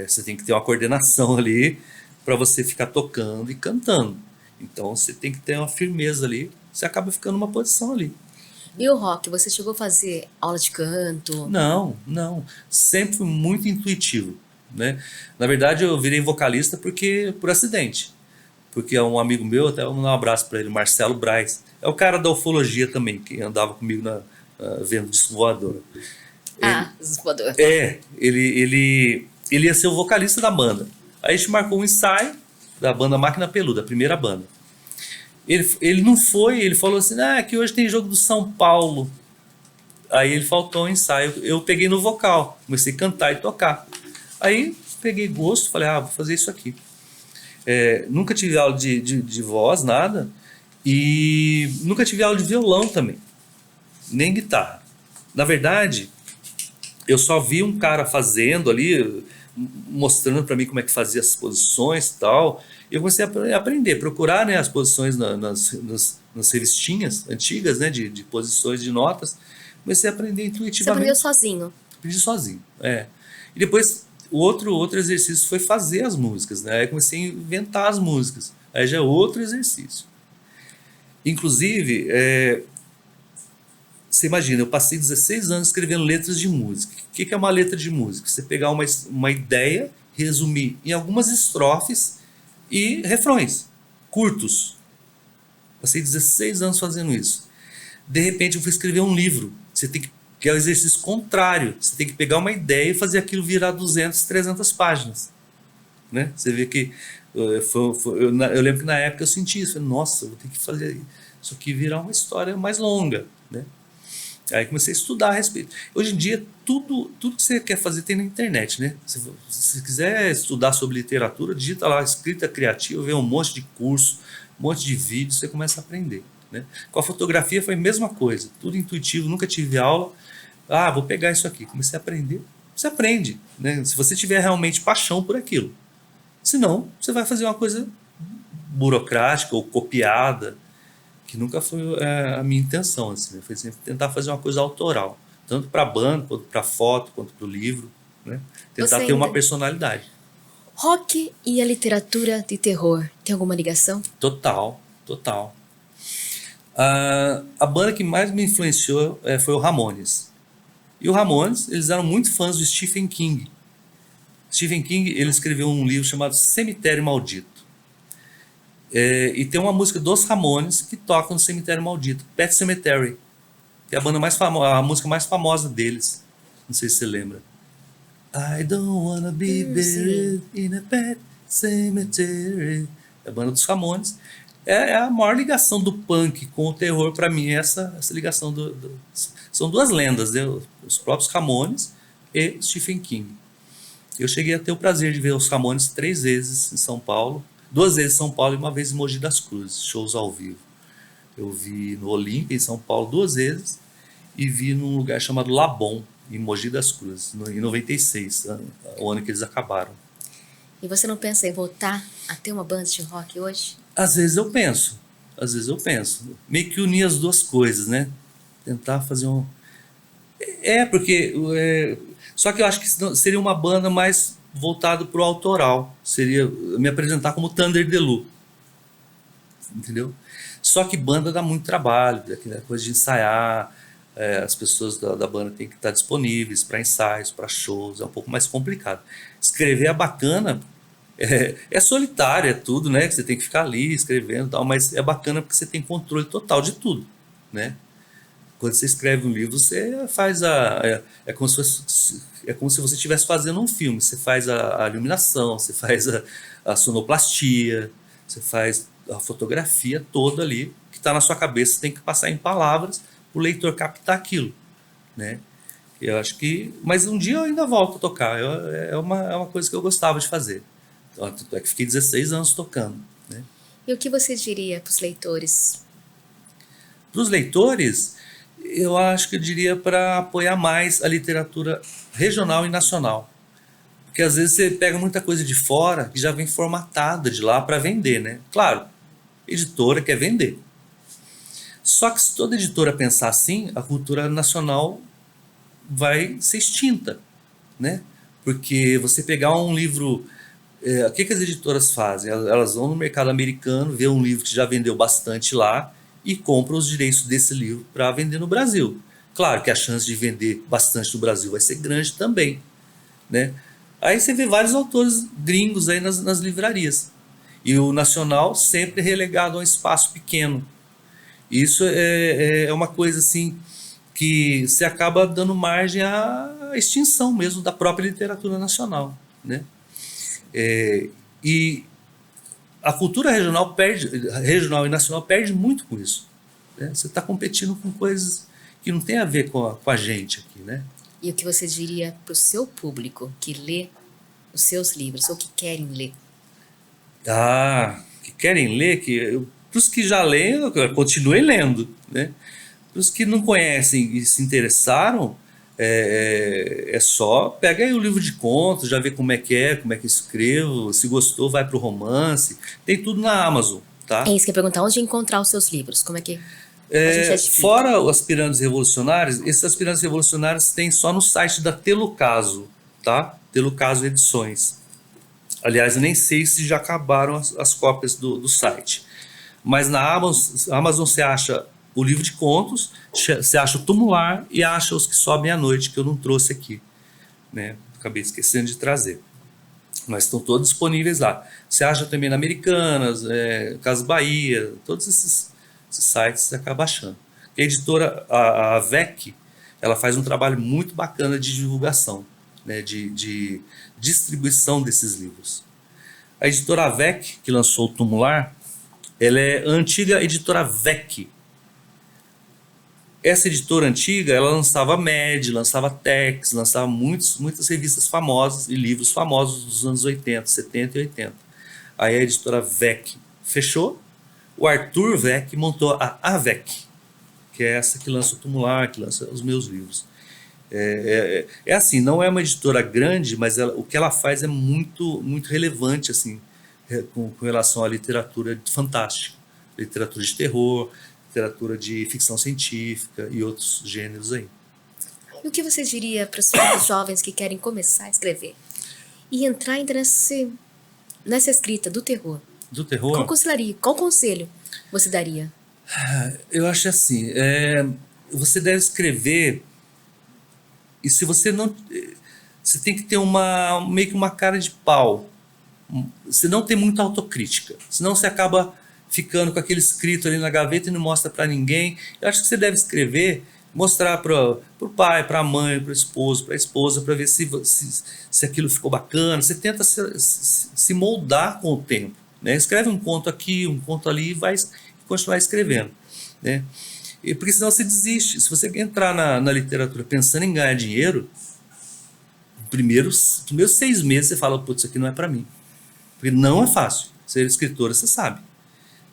Você tem que ter uma coordenação ali para você ficar tocando e cantando. Então você tem que ter uma firmeza ali. Você acaba ficando numa posição ali. E o rock, você chegou a fazer aula de canto? Não. Sempre fui muito intuitivo, né? Na verdade, eu virei vocalista por acidente. Porque é um amigo meu, até vou mandar um abraço para ele, Marcelo Braz. É o cara da ufologia também, que andava comigo vendo disco voador. Voador. Ele ia ser o vocalista da banda. Aí a gente marcou um ensaio da banda Máquina Peluda, a primeira banda. Ele não foi, ele falou assim, que hoje tem jogo do São Paulo. Aí ele faltou um ensaio, eu peguei no vocal, comecei a cantar e tocar. Aí peguei gosto, falei, vou fazer isso aqui. Nunca tive aula de voz, nada, e nunca tive aula de violão também, nem guitarra. Na verdade, eu só vi um cara fazendo ali, mostrando para mim como é que fazia as posições e tal, e eu comecei a aprender, procurar, né, as posições nas revistinhas antigas, né, de posições de notas. Comecei a aprender intuitivamente. Você aprendeu sozinho? Aprendi sozinho, E depois o outro exercício foi fazer as músicas, né? Aí comecei a inventar as músicas. Aí já é outro exercício. Inclusive, você imagina, eu passei 16 anos escrevendo letras de música. O que é uma letra de música? Você pegar uma ideia, resumir em algumas estrofes e refrões curtos. Passei 16 anos fazendo isso. De repente eu fui escrever um livro. Você tem que é o exercício contrário. Você tem que pegar uma ideia e fazer aquilo virar 200, 300 páginas. Né? Você vê que eu lembro que na época eu senti isso. Falei, nossa, eu vou ter que fazer isso aqui virar uma história mais longa. Né? Aí comecei a estudar a respeito. Hoje em dia, tudo que você quer fazer tem na internet. Né? Se você quiser estudar sobre literatura, digita lá escrita criativa, vê um monte de curso, um monte de vídeos, você começa a aprender. Né? Com a fotografia foi a mesma coisa. Tudo intuitivo, nunca tive aula. Vou pegar isso aqui. Comecei a aprender. Você aprende. Né? Se você tiver realmente paixão por aquilo. Senão, você vai fazer uma coisa burocrática ou copiada, que nunca foi a minha intenção. Assim, né? Foi sempre tentar fazer uma coisa autoral, tanto para a banda, quanto para a foto, quanto para o livro. Né? Tentar ter uma personalidade. Rock e a literatura de terror, tem alguma ligação? Total. A banda que mais me influenciou foi o Ramones. E o Ramones, eles eram muito fãs do Stephen King. Stephen King, ele escreveu um livro chamado Cemitério Maldito. E tem uma música dos Ramones que toca no Cemitério Maldito, Pet Sematary, que é a banda a música mais famosa deles. Não sei se você lembra. I don't wanna be buried in a pet cemetery. É a banda dos Ramones. É a maior ligação do punk com o terror para mim, essa ligação são duas lendas, né? Os próprios Ramones e Stephen King. Eu cheguei a ter o prazer de ver os Ramones 3 vezes em São Paulo, 2 vezes em São Paulo e 1 vez em Mogi das Cruzes, shows ao vivo. Eu vi no Olímpia, em São Paulo, 2 vezes, e vi num lugar chamado Labon, em Mogi das Cruzes, em 96, o ano que eles acabaram. E você não pensa em voltar a ter uma banda de rock hoje? Às vezes eu penso. Meio que unir as duas coisas, né? Tentar fazer um... Só que eu acho que seria uma banda mais voltada para o autoral. Seria me apresentar como Thunder DeLu. Entendeu? Só que banda dá muito trabalho, aquela coisa de ensaiar. As pessoas da banda têm que estar disponíveis para ensaios, para shows. É um pouco mais complicado. Escrever é bacana, é solitário, é tudo, né? Que você tem que ficar ali escrevendo e tal, mas é bacana porque você tem controle total de tudo, né? Quando você escreve um livro, você faz é como se você estivesse fazendo um filme. Você faz a iluminação, você faz a sonoplastia, você faz a fotografia toda ali, que está na sua cabeça, você tem que passar em palavras para o leitor captar aquilo, né? Eu acho que... Mas um dia eu ainda volto a tocar. É uma coisa que eu gostava de fazer. Tanto é que fiquei 16 anos tocando, né? E o que você diria para os leitores? Para os leitores, eu acho que eu diria para apoiar mais a literatura regional e nacional. Porque às vezes você pega muita coisa de fora que já vem formatada de lá para vender, né? Claro, editora quer vender. Só que se toda editora pensar assim, a cultura nacional vai ser extinta, né? Porque você pegar um livro... o que as editoras fazem? Elas vão no mercado americano, vê um livro que já vendeu bastante lá e compram os direitos desse livro para vender no Brasil. Claro que a chance de vender bastante no Brasil vai ser grande também, né? Aí você vê vários autores gringos aí nas livrarias. E o nacional sempre relegado a um espaço pequeno. Isso é uma coisa assim que se acaba dando margem à extinção mesmo da própria literatura nacional, né? E a cultura regional e nacional perde muito com isso, né? Você está competindo com coisas que não tem a ver com a gente aqui, né? E o que você diria para o seu público que lê os seus livros ou que querem ler? Que querem ler, para os que já leem, continuem lendo, né? Para os que não conhecem e se interessaram, só pega aí o livro de contos, já vê como é que escrevo, se gostou, vai para o romance, tem tudo na Amazon, tá? É isso que eu ia perguntar, onde encontrar os seus livros, como é que a gente adquire? Fora os Aspirantes Revolucionários, esses Aspirantes Revolucionários tem só no site da Telucaso, tá? pelo Caso Edições. Aliás, eu nem sei se já acabaram as cópias do site. Mas na Amazon você acha o livro de contos, você acha o Tumular e acha os que sobem à noite, que eu não trouxe aqui, né? Acabei esquecendo de trazer. Mas estão todos disponíveis lá. Você acha também na Americanas, Casas Bahia, todos esses sites você acaba achando. A editora, a VEC, ela faz um trabalho muito bacana de divulgação, né? de distribuição desses livros. A editora VEC, que lançou o Tumular, ela é a antiga editora VEC. Essa editora antiga, ela lançava MED, lançava Tex, lançava muitas revistas famosas e livros famosos dos anos 80, 70 e 80. Aí a editora VEC fechou, o Arthur VEC montou a AVEC, que é essa que lança o Tumular, que lança os meus livros. É assim, não é uma editora grande, mas o que ela faz é muito relevante assim, com relação à literatura fantástica, literatura de terror, literatura de ficção científica e outros gêneros aí. E o que você diria para os jovens que querem começar a escrever e entrar ainda nessa escrita do terror? Do terror? Qual conselho você daria? Eu acho assim, você deve escrever e se você não... Você tem que ter meio que uma cara de pau. Você não tem muita autocrítica, senão você acaba ficando com aquele escrito ali na gaveta e não mostra para ninguém. Eu acho que você deve escrever, mostrar para o pai, para a mãe, para o esposo, para a esposa, para ver se aquilo ficou bacana. Você tenta se moldar com o tempo, né? Escreve um conto aqui, um conto ali e vai continuar escrevendo, né? Porque senão você desiste. Se você entrar na literatura pensando em ganhar dinheiro, primeiros 6 meses você fala, putz, isso aqui não é para mim. Porque não é fácil. Ser escritora, você sabe,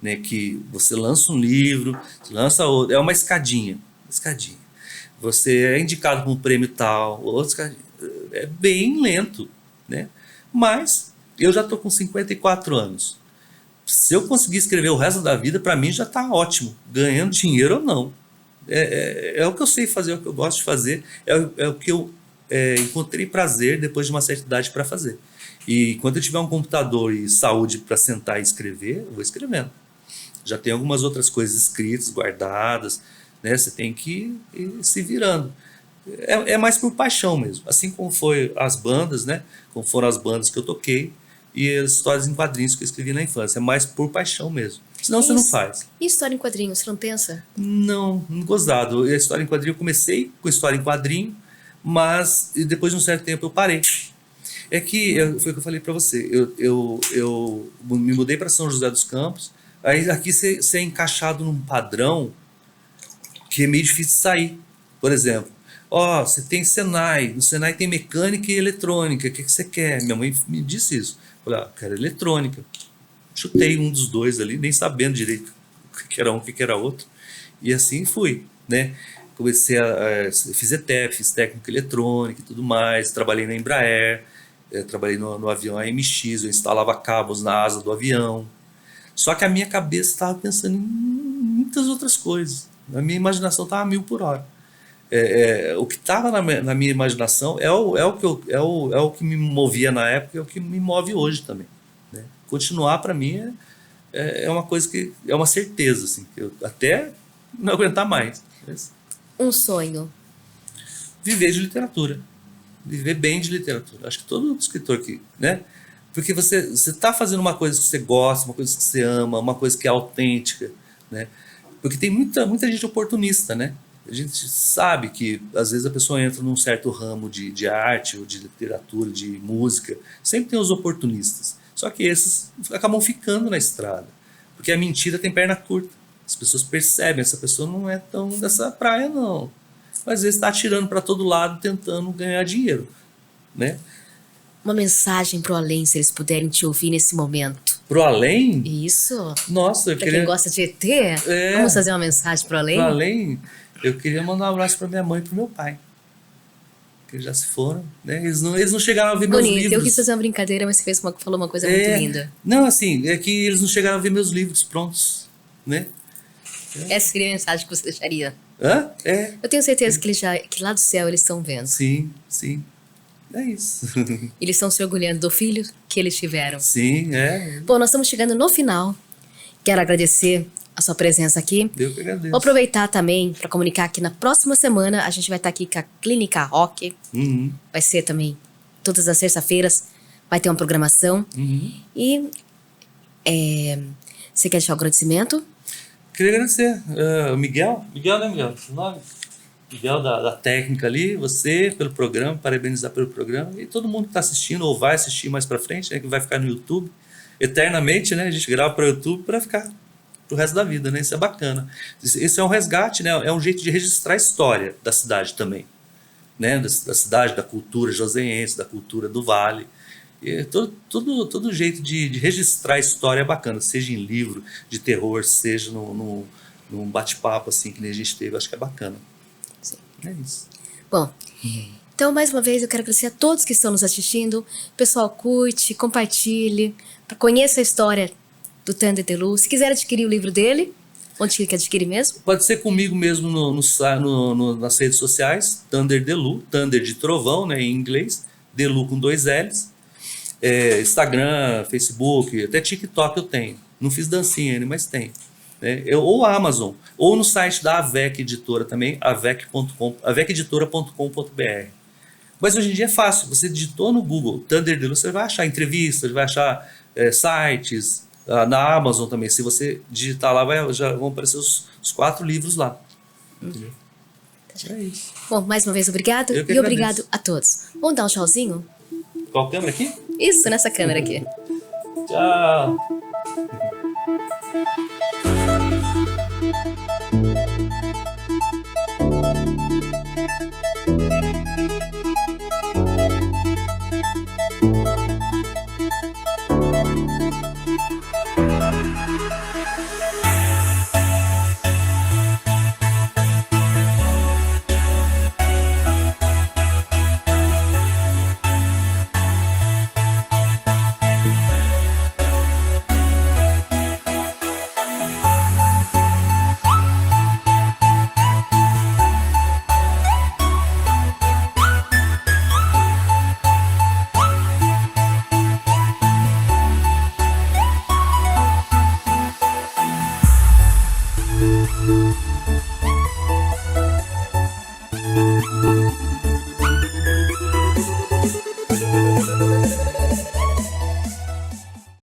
né, que você lança um livro, lança outro, é uma escadinha. Você é indicado para um prêmio tal, outra escadinha. É bem lento, né? Mas eu já estou com 54 anos. Se eu conseguir escrever o resto da vida, para mim já está ótimo, ganhando dinheiro ou não. É o que eu sei fazer, é o que eu gosto de fazer, é o que eu encontrei prazer depois de uma certa idade para fazer. E quando eu tiver um computador e saúde para sentar e escrever, eu vou escrevendo. Já tem algumas outras coisas escritas, guardadas, né? Você tem que ir se virando. É mais por paixão mesmo. Assim como foi as bandas, né? Como foram as bandas que eu toquei e as histórias em quadrinhos que eu escrevi na infância. É mais por paixão mesmo. Senão você não faz. E história em quadrinhos, você não pensa? Não gostado. A história em quadrinho, eu comecei com história em quadrinho, mas depois de um certo tempo eu parei. É que, foi o que eu falei para você, eu me mudei para São José dos Campos, aí aqui você é encaixado num padrão que é meio difícil de sair. Por exemplo, você tem Senai, no Senai tem mecânica e eletrônica, o que você quer? Minha mãe me disse isso. Eu falei, quero eletrônica. Chutei um dos dois ali, nem sabendo direito o que era um, o que era outro. E assim fui, né? Comecei fiz ETEP, fiz técnica eletrônica e tudo mais, trabalhei na Embraer, trabalhei no avião AMX, eu instalava cabos na asa do avião. Só que a minha cabeça estava pensando em muitas outras coisas. A minha imaginação estava 1000 por hora. O que estava na minha imaginação é o que me movia na época e é o que me move hoje também, né? Continuar, para mim, é uma coisa que é uma certeza, assim, que eu até não aguentar mais. Um sonho? Viver de literatura. Viver bem de literatura. Acho que todo escritor que, né? Porque você está fazendo uma coisa que você gosta, uma coisa que você ama, uma coisa que é autêntica, né? Porque tem muita gente oportunista, né? A gente sabe que às vezes a pessoa entra num certo ramo de arte ou de literatura, de música. Sempre tem os oportunistas. Só que esses acabam ficando na estrada. Porque a mentira tem perna curta. As pessoas percebem, essa pessoa não é tão dessa praia, não. Mas às vezes está atirando para todo lado, tentando ganhar dinheiro, né? Uma mensagem pro além, se eles puderem te ouvir nesse momento. Pro além? Isso. Nossa, Pra quem gosta de ET, vamos fazer uma mensagem pro além? Pro além, eu queria mandar um abraço para minha mãe e pro meu pai. Que já se foram, né? Eles não chegaram a ver meus livros. Eu quis fazer uma brincadeira, mas você falou uma coisa muito linda. Não, assim, é que eles não chegaram a ver meus livros prontos, né? Essa seria a mensagem que você deixaria? Hã? Eu tenho certeza que lá do céu eles estão vendo. Sim, sim. É isso. Eles estão se orgulhando do filho que eles tiveram. Sim, é. Bom, nós estamos chegando no final. Quero agradecer a sua presença aqui. Eu que agradeço. Vou aproveitar também para comunicar que na próxima semana a gente vai estar aqui com a Clínica Rock. Uhum. Vai ser também todas as terças-feiras. Vai ter uma programação. Uhum. E você quer deixar o agradecimento? Queria agradecer. Miguel, né, Miguel? O nome? Miguel da técnica ali, você pelo programa, parabenizar pelo programa e todo mundo que está assistindo ou vai assistir mais para frente, né, que vai ficar no YouTube eternamente, né? A gente grava para o YouTube para ficar pro resto da vida, né? Isso é bacana. Esse é um resgate, né? É um jeito de registrar a história da cidade também, né? Da cidade, da cultura joseense, da cultura do Vale. E todo jeito de registrar a história é bacana, seja em livro de terror, seja num bate-papo assim que nem a gente teve, acho que é bacana. Sim. É isso. Bom, então mais uma vez eu quero agradecer a todos que estão nos assistindo. Pessoal, curte, compartilhe, conheça a história do Thunder DeLu. Se quiser adquirir o livro dele, onde que adquirir mesmo? Pode ser comigo mesmo nas redes sociais, Thunder DeLu, Thunder de trovão, né, em inglês, DeLu com 2 L's. Instagram, Facebook, até TikTok eu tenho. Não fiz dancinha ainda, mas tem. Ou a Amazon, ou no site da Avec Editora também, aveceditora.com.br. Mas hoje em dia é fácil, você digitou no Google Thunder DeLu, você vai achar entrevistas, vai achar sites, na Amazon também. Se você digitar lá, já vão aparecer os 4 livros lá. Entendeu? É isso. Bom, mais uma vez obrigado e agradeço. obrigado a todos. Vamos dar um tchauzinho? Qual câmera aqui? Isso, nessa câmera aqui. Tchau.